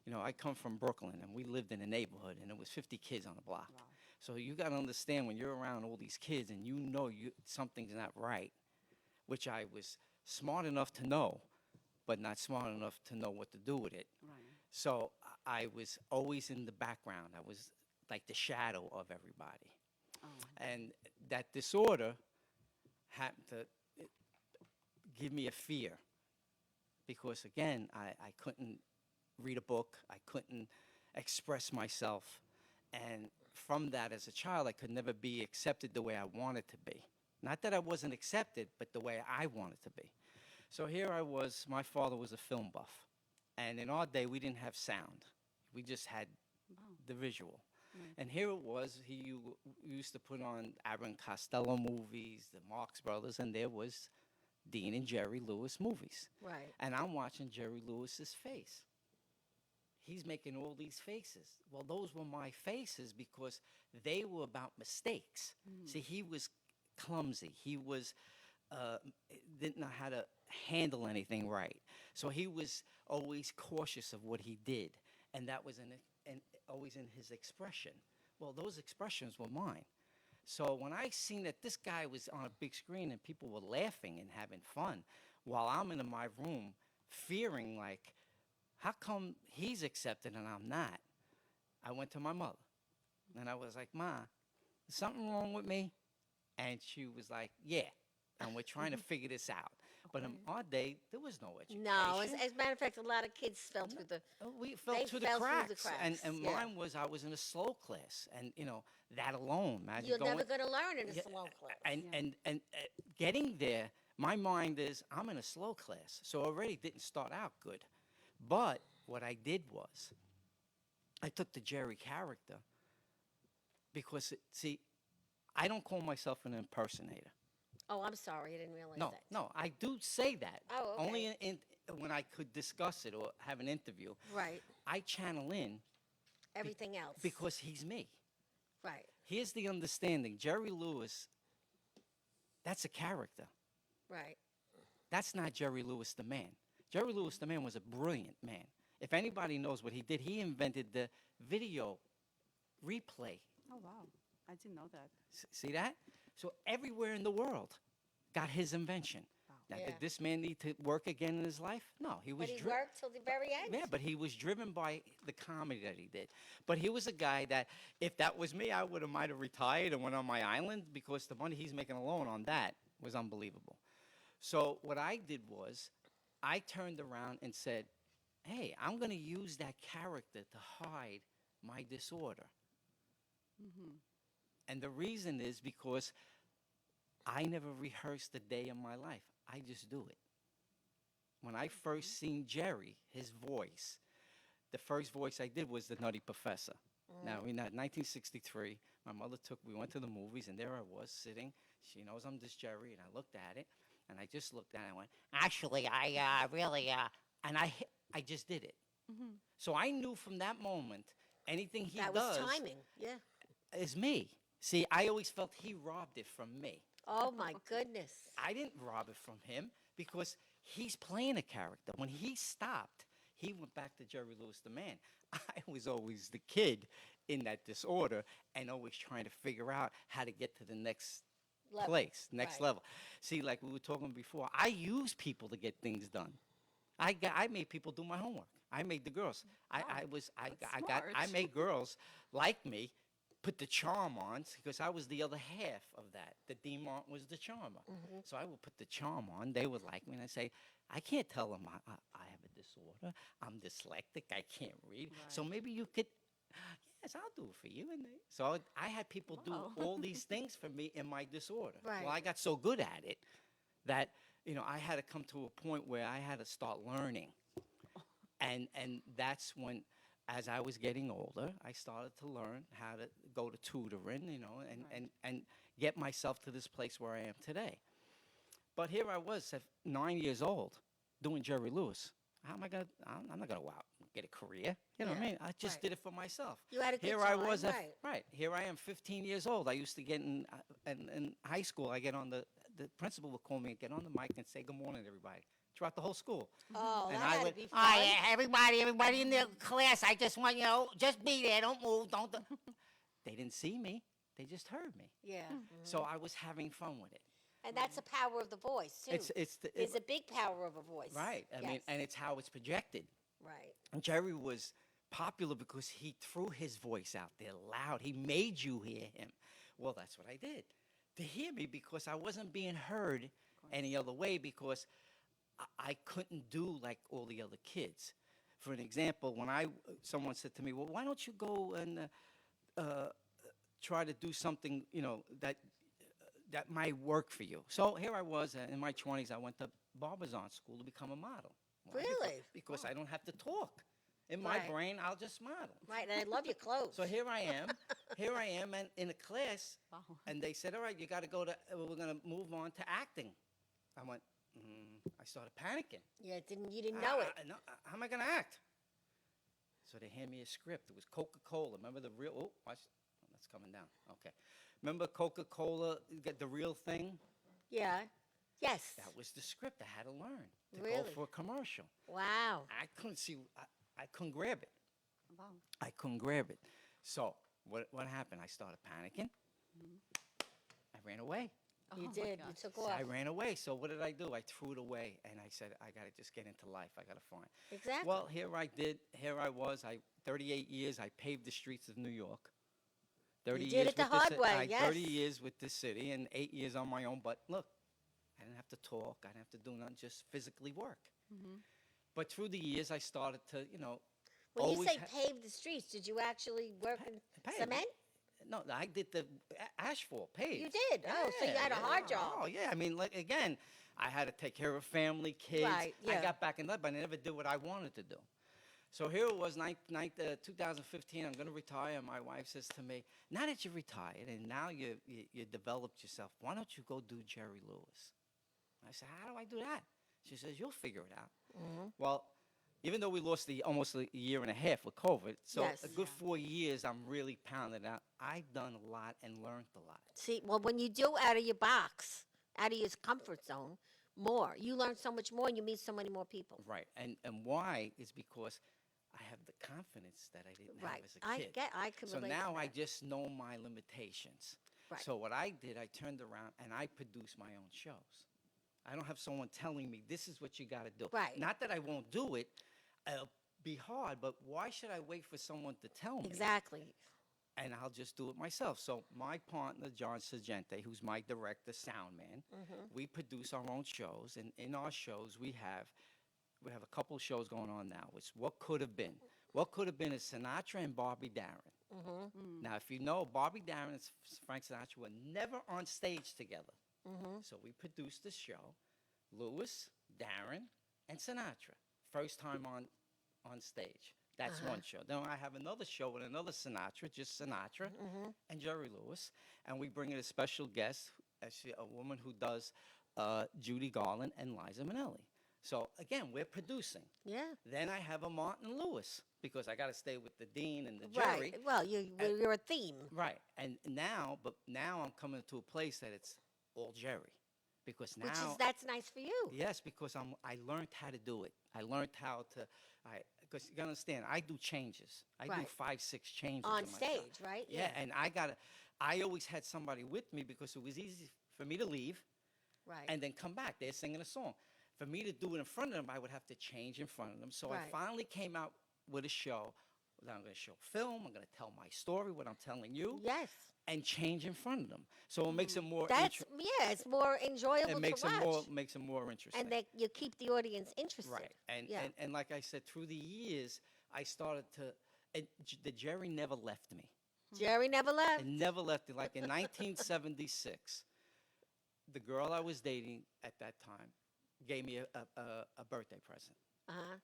you know, I come from Brooklyn and we lived in a neighborhood and there was 50 kids on the block. Wow. So you got to understand when you're around all these kids and you know something's not right, which I was smart enough to know, but not smart enough to know what to do with it. Right. So I was always in the background. I was like the shadow of everybody. Oh. And that disorder happened to give me a fear because, again, I couldn't read a book. I couldn't express myself. And from that, as a child, I could never be accepted the way I wanted to be. Not that I wasn't accepted, but the way I wanted to be. So here I was. My father was a film buff. And in our day, we didn't have sound. We just had the visual. And here it was, used to put on Abbott and Costello movies, the Marx Brothers, and there was Dean and Jerry Lewis movies. Right. And I'm watching Jerry Lewis's face. He's making all these faces. Well, those were my faces because they were about mistakes. See, he was clumsy. He was didn't know how to handle anything right. So he was always cautious of what he did, and that was always in his expression. Well, those expressions were mine. So when I seen that this guy was on a big screen and people were laughing and having fun, while I'm in my room fearing, like, how come he's accepted and I'm not? I went to my mother, and I was like, Ma, is something wrong with me? And she was like, yeah, and we're trying to figure this out. But in our day, there was no education. No, as a matter of fact, a lot of kids fell through the. We fell They through, fell the through the cracks. And cracks, yeah. mine was, I was in a slow class. And, you know, that alone. Imagine You're going, never going to learn in a Yeah, slow class. And getting there, my mind is, I'm in a slow class. So already didn't start out good. But what I did was, I took the Jerry character because, see, I don't call myself an impersonator. Oh, I'm sorry, I didn't realize No, that. no, I do say that. Oh, okay. Only when I could discuss it or have an interview. Right. I channel in Everything else. because he's me. Right. Here's the understanding. Jerry Lewis, that's a character. Right. That's not Jerry Lewis the man. Jerry Lewis the man was a brilliant man. If anybody knows what he did, he invented the video replay. Oh, wow. I didn't know that. See that? So everywhere in the world got his invention. Now, Yeah. did this man need to work again in his life? No, he was But he worked till the very end. Yeah, but he was driven by the comedy that he did. But he was a guy that, if that was me, I might have retired and went on my island because the money he's making alone on that was unbelievable. So what I did was, I turned around and said, hey, I'm going to use that character to hide my disorder. And the reason is because I never rehearsed a day in my life. I just do it. When I first seen Jerry, his voice, the first voice I did was the Nutty Professor. Now, in 1963, my mother we went to the movies, and there I was sitting. She knows I'm this Jerry, and I looked at it, and I just looked at it and went, actually, I really, and I just did it. So I knew from that moment, anything he That does was timing. Yeah. is me. See, I always felt he robbed it from me. Oh my goodness. I didn't rob it from him because he's playing a character. When he stopped, he went back to Jerry Lewis the man. I was always the kid in that disorder and always trying to figure out how to get to the next Level. place, next Right. level. See, like we were talking before, I use people to get things done. I made people do my homework. I made the girls. I made girls like me put the charm on because I was the other half of that. The demon was the charmer. So I would put the charm on. They would like me, and I say, I can't tell them I have a disorder. I'm dyslexic. I can't read. So maybe you could. Yes, I'll do it for you. And so I had people do Wow. all these things for me in my disorder. Right. Well, I got so good at it that I had to come to a point where I had to start learning, and that's when, as I was getting older, I started to learn how to go to tutoring, and get myself to this place where I am today. But here I was at 9 years old doing Jerry Lewis. How am I gonna? I'm not gonna go out and get a career. You know what I Yeah, mean? I just right. did it for myself. You had a good Here I time, was, right. right. Here I am, 15 years old. I used to get in high school. I get on the principal would call me and get on the mic and say good morning, everybody, throughout the whole school. Oh, And that I had would, to be "Oh, fun. yeah, everybody in the class, I just want, just be there, don't move, don't. They didn't see me, they just heard me. Yeah. So I was having fun with it. And that's the power of the voice, too. It's There's a big power of a voice. right. I mean, Yes. and it's how it's projected. Right. And Jerry was popular because he threw his voice out there loud. He made you hear him. Well, that's what I did. To hear me because I wasn't being heard any other way because I couldn't do like all the other kids. For an example, when someone said to me, "Well, why don't you go and try to do something, that might work for you?" So here I was in my 20s. I went to Barbizon School to become a model. Why? Really? Because I don't have to talk. In my Right. brain, I'll just model. Right. And I love your clothes. So here I am, and in a class, Wow. and they said, "All right, you got to go to. We're going to move on to acting." I went. I started panicking. Yeah, you didn't know it. No, how am I going to act? So they hand me a script. It was Coca-Cola. Remember the real? Oh, watch. Oh, that's coming down. Okay. Remember Coca-Cola? Get the real thing. Yeah. Yes. That was the script I had to learn to go Really? for a commercial. Wow. I couldn't see. I couldn't grab it. Wow. I couldn't grab it. So what happened? I started panicking. I ran away. You Oh my did. You gosh. took So off. I ran away. So what did I do? I threw it away, and I said, I got to just get into life. I got to find. Exactly. Well, here I did. Here I was. 38 years. I paved the streets of New York. 30 did years it the with this hard ci- way, I- 30 yes. years with this city and 8 years on my own. But look, I didn't have to talk. I didn't have to do nothing. Just physically work. But through the years, I started to, when you always say ha- pave the streets, did you actually work in pave. cement? No, I did the asphalt paved. You did? Oh, so you had a hard job. Oh, yeah. I mean, like, again, I had to take care of family, kids. Right, I yeah. got back in that, but I never did what I wanted to do. So here it was, 2015, I'm going to retire. And my wife says to me, now that you're retired and now you developed yourself, why don't you go do Jerry Lewis? I said, how do I do that? She says, you'll figure it out. Mm-hmm. Well, even though we lost almost a year and a half with COVID, so Yes. a good 4 years, I'm really pounding out. I've done a lot and learned a lot. See, well, when you do out of your box, out of your comfort zone, more, you learn so much more and you meet so many more people. Right, and why is because I have the confidence that I didn't Right. have as a kid. I can So relate to now I that. just know my limitations. Right. So what I did, I turned around and I produced my own shows. I don't have someone telling me this is what you got to do. Right. Not that I won't do it. It'll be hard, but why should I wait for someone to tell me? Exactly. And I'll just do it myself. So my partner, John Sargente, who's my director, sound man, we produce our own shows, and in our shows we have a couple shows going on now. It's What Could Have Been. What Could Have Been is Sinatra and Bobby Darin. Now, if you know, Bobby Darin and Frank Sinatra were never on stage together. So we produced the show, Lewis, Darin, and Sinatra. First time on stage. That's one show. Then I have another show with another Sinatra, just Sinatra and Jerry Lewis. And we bring in a special guest, actually a woman who does Judy Garland and Liza Minnelli. So again, we're producing. Yeah. Then I have a Martin Lewis because I got to stay with the dean and the jury. Right. Well, you're a theme. Right. And now I'm coming to a place that it's all Jerry, because now That's nice for you. yes, because I learned how to do it. I learned how to because you gotta understand, I do changes. I do Right. 5, 6 changes On in my show. stage, right? Yeah, and I always had somebody with me because it was easy for me to leave Right. and then come back. They're singing a song. For me to do it in front of them, I would have to change in front of them. So I Right. finally came out with a show that I'm going to show film. I'm going to tell my story, what I'm telling you, Yes. and change in front of them. So it makes it more. That's yeah. It's more enjoyable it makes to it watch. makes it more interesting. And you keep the audience interested. Right. And, yeah. and like I said, through the years, I started to. The Jerry never left me. Jerry never left. It never left me. Like in 1976, the girl I was dating at that time gave me a birthday present. Uh-huh.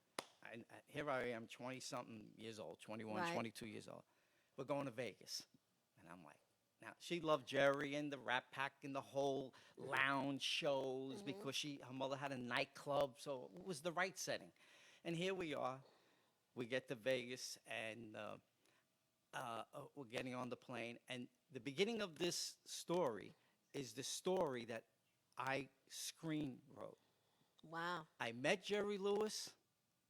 And here I am, 20-something years old, 21, Right. 22 years old. We're going to Vegas. And I'm like, now, she loved Jerry and the Rat Pack and the whole lounge shows Mm-hmm. because her mother had a nightclub, so it was the right setting. And here we are. We get to Vegas, and we're getting on the plane. And the beginning of this story is the story that I screen wrote. Wow. I met Jerry Lewis,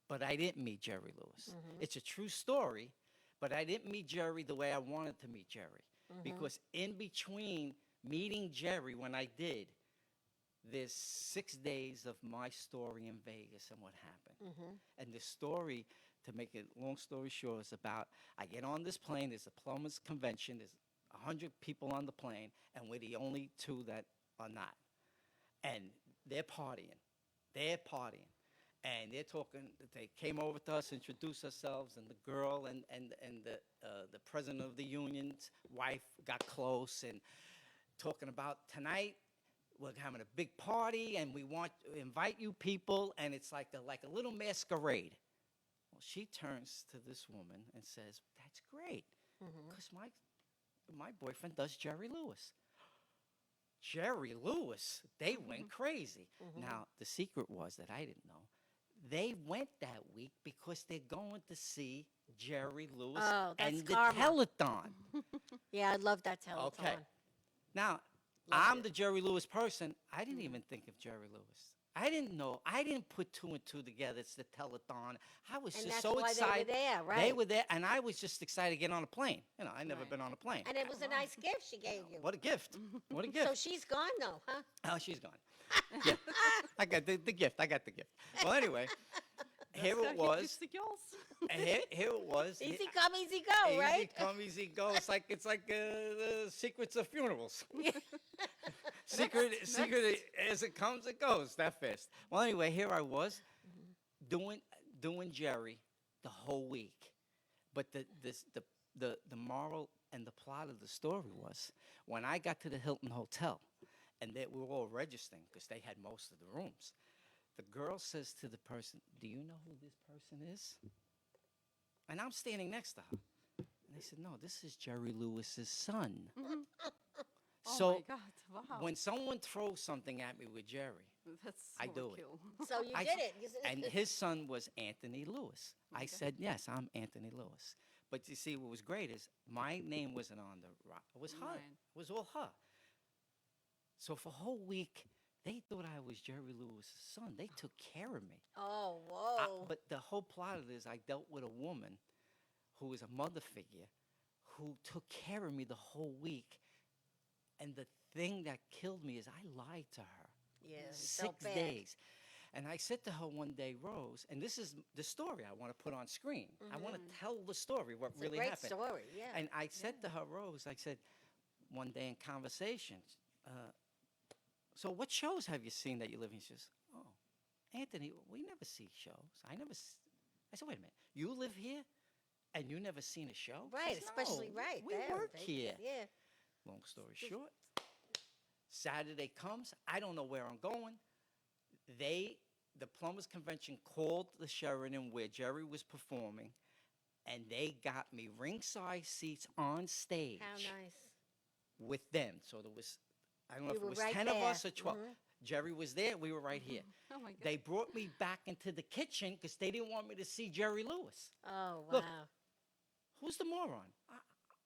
but I didn't meet Jerry Lewis. It's a true story, but I didn't meet Jerry the way I wanted to meet Jerry. Because in between meeting Jerry, when I did, there's 6 days of my story in Vegas and what happened. And the story, to make it long story short, is about I get on this plane, there's a plumbers convention, there's 100 people on the plane, and we're the only 2 that are not. And they're partying. And they're talking. They came over to us, introduced ourselves, and the girl and the president of the union's wife got close and talking about tonight we're having a big party and we want to invite you people, and it's like a little masquerade. Well, she turns to this woman and says, "That's great, because my boyfriend does Jerry Lewis." Jerry Lewis, they went crazy. Now, the secret was that I didn't know. They went that week because they're going to see Jerry Lewis Oh, that's and the karma. telethon. Yeah, I love that telethon. Okay. Now, I'm the Jerry Lewis person. I didn't even think of Jerry Lewis. I didn't know. I didn't put 2 and 2 together. It's the telethon. I was And just that's so why they were excited. there, They right. were there, and I was just excited to get on a plane. You know, I never Right. been on a plane. And it was a nice gift she gave you. What a gift! What a gift! So she's gone though, huh? Oh, she's gone. Yeah, I got the gift. I got the gift. Well, anyway, here So it he was. keeps the girls. Here it was. Easy come, easy go, Easy right? come, easy go. It's like the secrets of funerals. secret as it comes, it goes that fast. Well, anyway, here I was doing Jerry the whole week, but the moral and the plot of the story was when I got to the Hilton Hotel, and we were all registering because they had most of the rooms. The girl says to the person, "Do you know who this person is?" And I'm standing next to her. And they said, "No, this is Jerry Lewis's son." Oh So my God! Wow. when someone throws something at me with Jerry, That's I so do it. cool. So you I- did it. You said- and his son was Anthony Lewis. I said, "Yes, I'm Anthony Lewis." But you see, what was great is my name wasn't on the rock. It was her. Right. It was all her. So for a whole week, they thought I was Jerry Lewis's son. They took care of me. Oh, whoa. But the whole plot of this, I dealt with a woman who was a mother figure who took care of me the whole week. And the thing that killed me is I lied to her. yeah, you 6 felt bad. days. And I said to her one day, "Rose," and this is the story I want to put on screen. I want to tell the story, what It's really a great happened. story, yeah. And I said to her, "Rose," I said, one day in conversation, "So what shows have you seen that you live in?" She says, "Oh, Anthony, we never see shows. I said, "Wait a minute. You live here and you never seen a show?" She Right, says, especially "No, right. We there, work right here." there, Yeah. Long story short, Saturday comes. I don't know where I'm going. The Plumbers Convention called the Sheraton where Jerry was performing, and they got me ringside seats on stage How nice. with them. So there was, I don't know You if were it was right 10 of us there. or 12. Jerry was there. We were right here. Oh my God. They brought me back into the kitchen because they didn't want me to see Jerry Lewis. Oh, wow. Look, Who's the moron?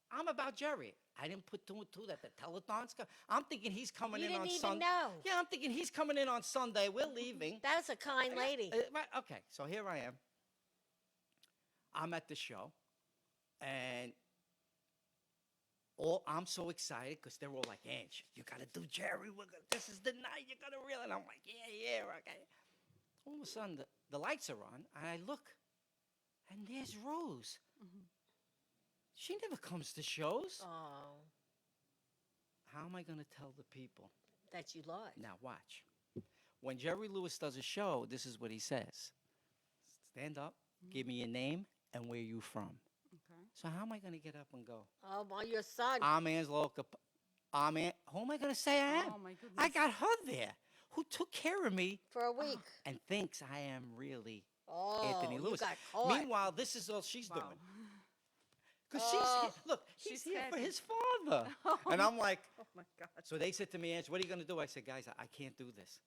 I'm about Jerry. I didn't put two and two that the telethon's coming. I'm thinking he's coming You in didn't on even Sunday. know. Yeah, I'm thinking he's coming in on Sunday. We're leaving. That's a kind lady. Right, okay, so here I am. I'm at the show, and I'm so excited because they're all like, Ange, you got to do Jerry. This is the night. You're going to reel. And I'm like, yeah, okay. All of a sudden, the lights are on, and I look, and there's Rose. She never comes to shows. Oh, How am I going to tell the people? that you lost. Now, watch. When Jerry Lewis does a show, this is what he says. Stand up, give me your name, and where you from. Okay. So how am I going to get up and go? Oh, my, your son. I'm Angelo who am I going to say I am? Oh my goodness. I got her there, who took care of me For a week. and thinks I am really Oh, Anthony Lewis. you got caught. Meanwhile, this is all she's Wow. doing. Because Oh. look, She's she's here for happy. his father. And I'm like, Oh my God. so they said to me, Ange, what are you going to do? I said, guys, I can't do this.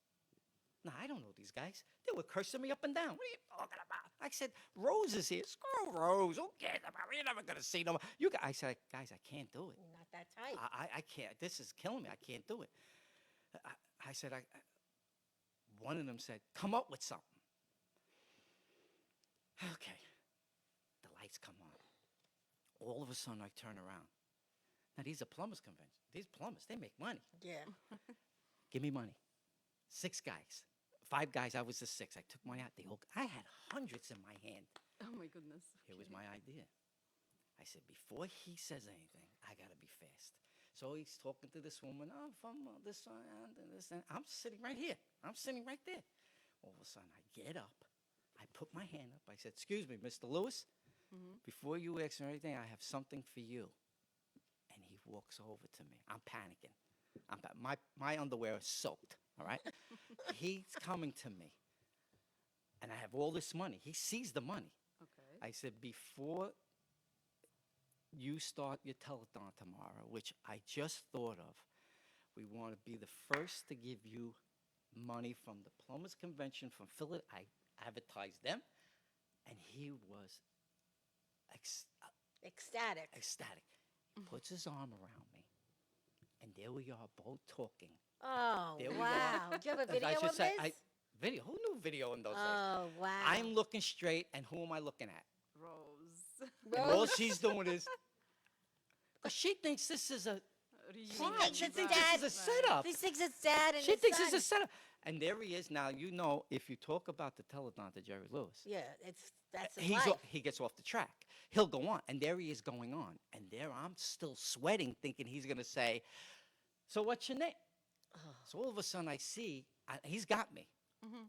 No, I don't know these guys. They were cursing me up and down. What are you talking about? I said, Rose is here. Screw Rose. Who cares about her? You're never going to see no more. I said, guys, I can't do it. You're not that type. I can't. This is killing me. I can't do it. I said, one of them said, come up with something. Okay. The lights come on. All of a sudden, I turn around. Now, these are plumbers convention. These plumbers, they make money. Yeah. Give me money. 6 guys. 5 guys, I was the 6th. I took money out. I had hundreds in my hand. Oh my goodness. Here was my idea. I said, before he says anything, I got to be fast. So he's talking to this woman. Oh, from this and this. And I'm sitting right here. I'm sitting right there. All of a sudden, I get up. I put my hand up. I said, excuse me, Mr. Lewis. Before you ask me anything, I have something for you. And he walks over to me. I'm panicking. My underwear is soaked, all right? He's coming to me. And I have all this money. He sees the money. Okay. I said, before you start your telethon tomorrow, which I just thought of, we want to be the first to give you money from the Plumbers Convention from Philly. I advertised them, and he was Ecstatic. ecstatic. Puts his arm around me, and there we are, both talking. Oh, There we wow. go. Do you have a As I video should of say, this? Video? Who knew video in those days? Oh, wow. I'm looking straight, and who am I looking at? Rose. And all she's doing is, because she thinks this is a Reunion. Right, she thinks this is a setup. He thinks it's dad and She his thinks son. it's a setup. And there he is now. You know, if you talk about the telethon to Jerry Lewis, Yeah, that's his life. he gets off the track. He'll go on, and there he is going on. And there I'm still sweating, thinking he's going to say, so what's your name? So all of a sudden I see, he's got me.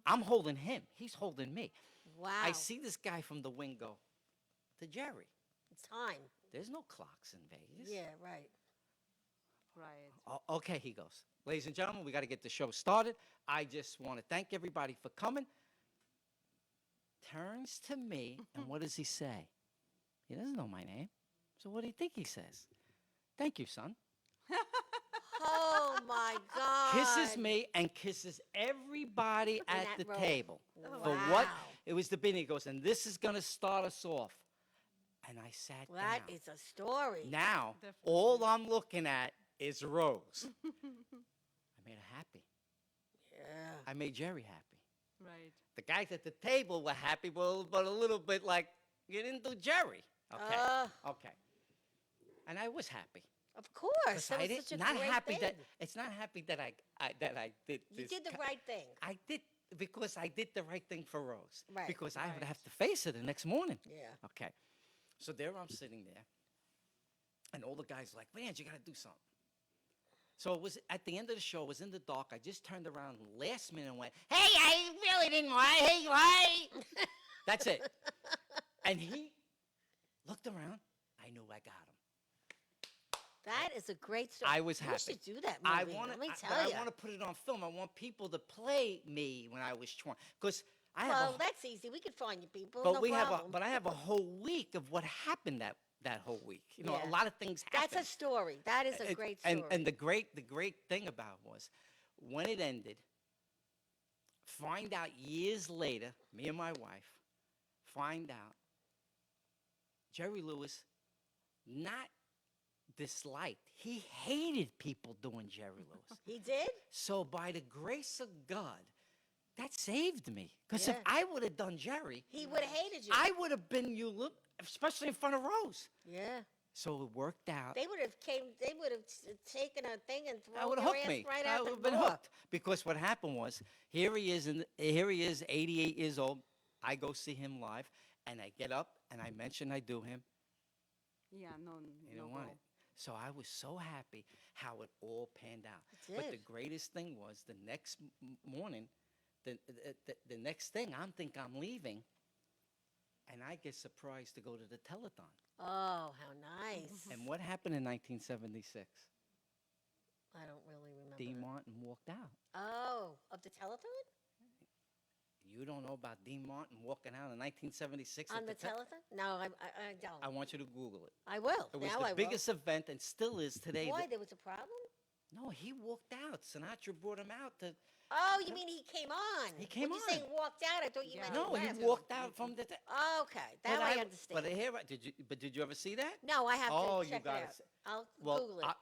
I'm holding him. He's holding me. Wow. I see this guy from the wing go to Jerry. It's time. There's no clocks in Vegas. Yeah, right. Right. Oh, okay, he goes. Ladies and gentlemen, we got to get the show started. I just want to thank everybody for coming. Turns to me, and what does he say? He doesn't know my name. So what do you think he says? Thank you, son. Oh, my God. Kisses me and kisses everybody at that the row. table. Oh, For what? wow. It was the beginning. He goes, and this is going to start us off. And I sat Well, that down. is a story. Now, Definitely. all I'm looking at is Rose. I made her happy. Yeah. I made Jerry happy. Right. The guys at the table were happy, but a little bit like, you didn't do Jerry. Okay. Okay. And I was happy. Of course. 'Cause That I was didn't, such a not great happy thing. that it's not happy that I did You this. did the right thing. I did because I did the right thing for Rose. Right, Because I would right. have to face her the next morning. Yeah. Okay. So there I'm sitting there, and all the guys are like, man, you got to do something. So it was at the end of the show, it was in the dark. I just turned around last minute and went, hey, I really didn't want, hey, why? That's it. And he looked around. I knew I got him. That is a great story. I was We happy. should do that I movie. want Let me but tell you. I want to put it on film. I want people to play me when I was 20. Because I have Well, a, that's easy. We could find you people. but no we problem. have a, but I have a whole week of what happened that whole week. You know, Yeah. a lot of things happened. That's a story. That is a And- great story. And the great thing about it was when it ended, find out years later, me and my wife find out Jerry Lewis not disliked. He hated people doing Jerry Lewis. He did? So by the grace of God, that saved me. Because if Yeah. I would have done Jerry, He would have hated you. I would have been especially in front of Rose. Yeah. So it worked out. They would have taken a thing and I thrown would your have hooked ass me. right I out would the have been door. hooked. Because what happened was, here he is, 88 years old. I go see him live, and I get up and I mention I do him. Yeah, no, He no didn't want go. it. So I was so happy how it all panned out. It But the did. greatest thing was the next morning, the next thing, I'm leaving, and I get surprised to go to the telethon. Oh, how nice. And what happened in 1976? I don't really remember. Dean that. Martin walked out. Oh, of the telethon? You don't know about Dean Martin walking out in 1976 On at the telethon? No, I don't. I want you to Google it. I will. It was Now the I biggest event and still is today. will. Why? There was a problem? No, he walked out. Sinatra brought him out. Oh, you mean he came on? He came when you on. saying walked out, I thought you Yeah. meant No, he he left. walked out from the. Okay, that But I I understand. But here, did you ever see that? No, I have Oh, to you check it gotta out. see- I'll Well, Google it.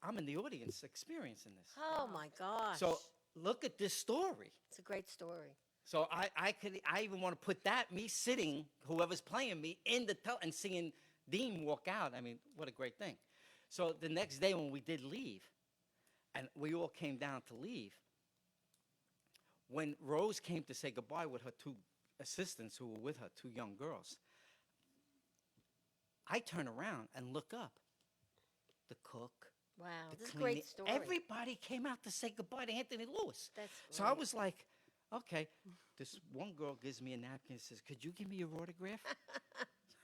I'm in the audience experiencing this. Oh my gosh. So look at this story. It's a great story. So I even want to put that, me sitting, whoever's playing me, in the and seeing Dean walk out. I mean, what a great thing. So the next day when we did leave, and we all came down to leave, when Rose came to say goodbye with her two assistants who were with her, two young girls, I turn around and look up. The cook, Wow, the this is a cleaning, great story. everybody came out to say goodbye to Anthony Lewis. That's So I great. was like, okay. This one girl gives me a napkin and says, "Could you give me your autograph?"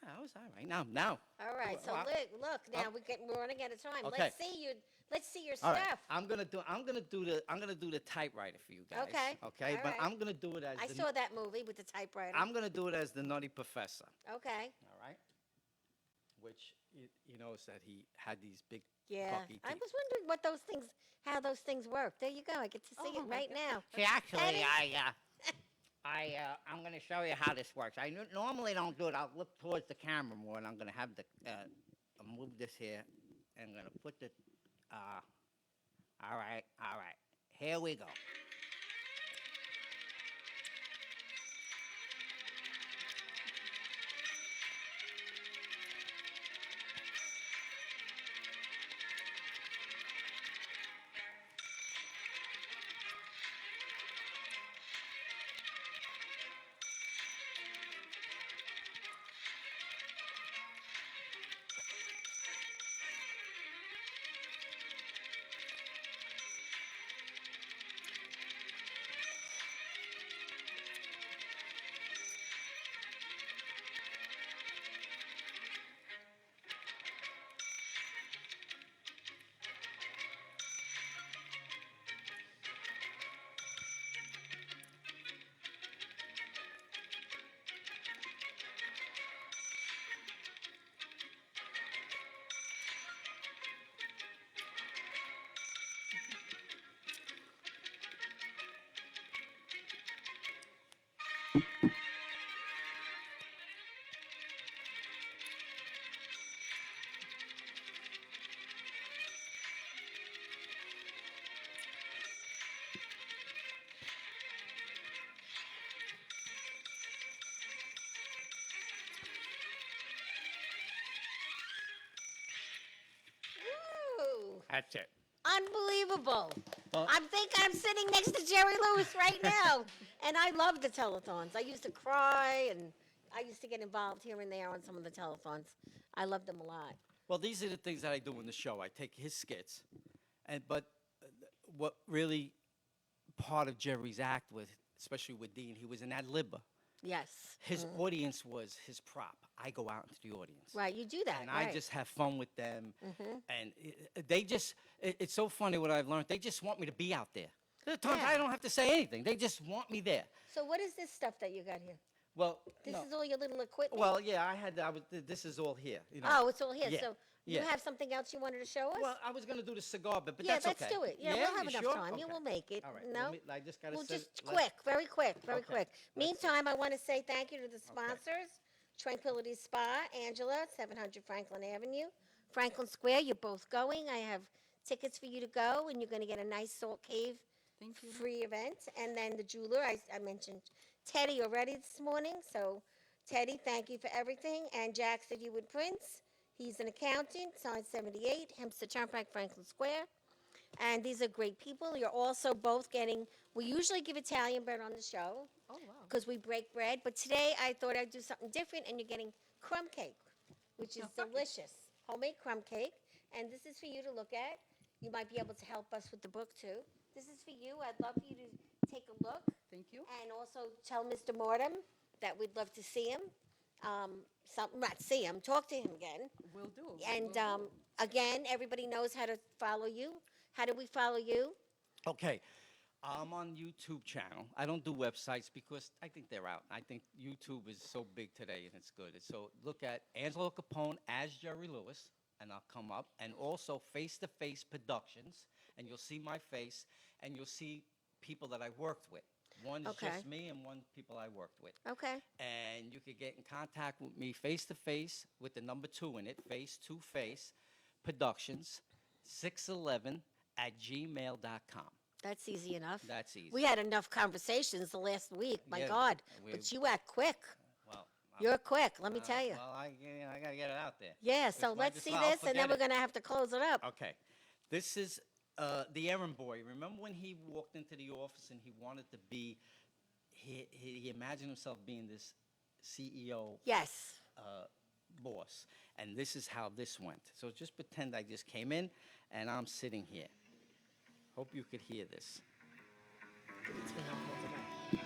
I was all right. Now. All right, so Well, look now we're running out of time. Okay. Let's see your All right. stuff. I'm gonna do the typewriter for you guys. Okay, Okay. all But right. I'm gonna do it as I saw that movie with the typewriter. I'm gonna do it as the Nutty Professor. Okay. All right. Which you notice that he had these big Yeah. bucky I teeth. was wondering how those things work. There you go. I get to see Oh it my right now. See, actually, Eddie? I'm going to show you how this works. I normally don't do it. I'll look towards the camera more, and I'm going to have I'll move this here, and I'm going to put the, all right. Here we go. Woo! That's it. Unbelievable. Well- I'm thinking I'm sitting next to Jerry Lewis right now. And I love the telethons. I used to cry and I used to get involved here and there on some of the telethons. I loved them a lot. Well, these are the things that I do in the show. I take his skits, but what really part of Jerry's act with, especially with Dean, he was an ad libber. Yes. His audience was his prop. I go out into the audience. Right, you do that. And right. I just have fun with them. And they just, it's so funny what I've learned. They just want me to be out there. There are times Yeah. I don't have to say anything. They just want me there. So what is this stuff that you got here? Well, This no. is all your little equipment? Well, yeah, this is all here. You know. Oh, it's all here. Yeah, So you yeah. have something else you wanted to show us? Well, I was going to do the cigar bit, but yeah, that's let's okay. do it. Yeah, we'll have you enough sure? time. Yeah, Okay. we'll make it. All right. No? I just got to Well, say. just quick, very quick, very Okay, quick. let's see. Meantime, I want to say thank you to the sponsors, Tranquility Spa, Angela, 700 Franklin Avenue, Franklin Square. You're both going. I have tickets for you to go, and you're going to get a nice Salt Cave Thank you. free event. And then the jeweler, I mentioned Teddy already this morning. So, Teddy, thank you for everything. And Jack said you would Prince. He's an accountant, sign 78, Hempstead Turnpike, Franklin Square. And these are great people. You're also both getting, we usually give Italian bread on the show Oh, wow. because we break bread. But today I thought I'd do something different, and you're getting crumb cake, which is delicious. Homemade crumb cake. And this is for you to look at. You might be able to help us with the book, too. This is for you. I'd love for you to take a look. Thank you. And also tell Mr. Mortem that we'd love to see him. Not see him, talk to him again. Will do. And Will do. again, everybody knows how to follow you. How do we follow you? Okay. I'm on YouTube channel. I don't do websites because I think they're out. I think YouTube is so big today and it's good. So look at Angelo Capone as Jerry Lewis, and I'll come up. And also Face to Face Productions, and you'll see my face, and you'll see people that I worked with. One is Okay. just me, and one people I worked with. Okay. And you could get in contact with me face to face with the number 2 in it, Face to Face Productions, 611@gmail.com. That's easy enough. That's easy. We had enough conversations the last week. My Yeah, God. we- But you act quick. Well, You're quick, let me tell you. Well, I got to get it out there. Yeah, so If I let's just see I'll this, and then forget we're it. going to have to close it up. Okay. This is the errand boy. Remember when he walked into the office and he wanted to be, he imagined himself being this CEO Yes. boss. And this is how this went. So just pretend I just came in and I'm sitting here. Hope you could hear this. Give it to me, I'll hold it up.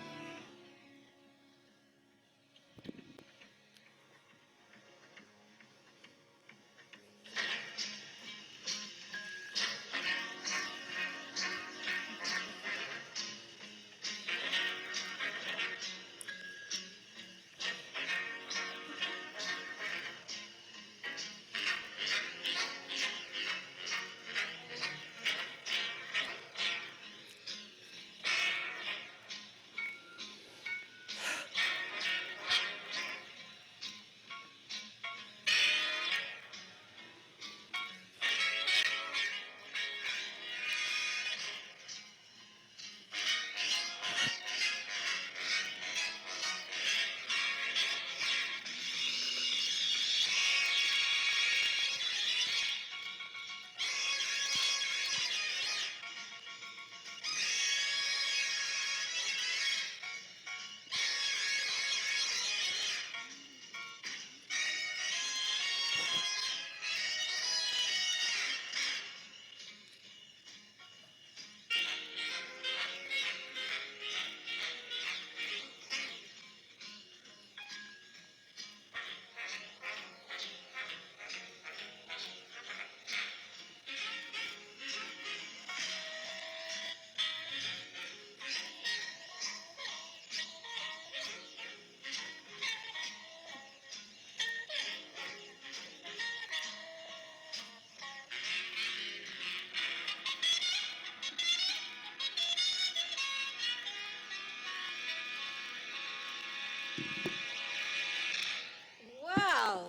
Wow.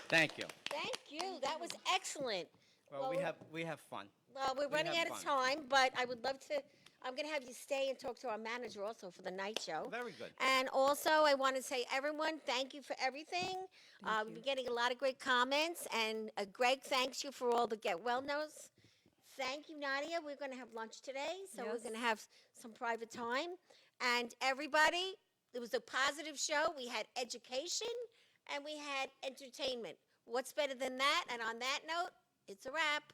Thank you. Thank you. That was excellent. Well, we have fun. Well, we're We running have out of fun. time, but I would love to. I'm going to have you stay and talk to our manager also for the night show. Very good. And also, I want to say, everyone, thank you for everything. We've been getting a lot of great comments. And Greg, thanks you for all the get well knows. Thank you, Nadia. We're going to have lunch today, so we're Yes. going to have some private time. And everybody, it was a positive show. We had education and we had entertainment. What's better than that? And on that note, it's a wrap.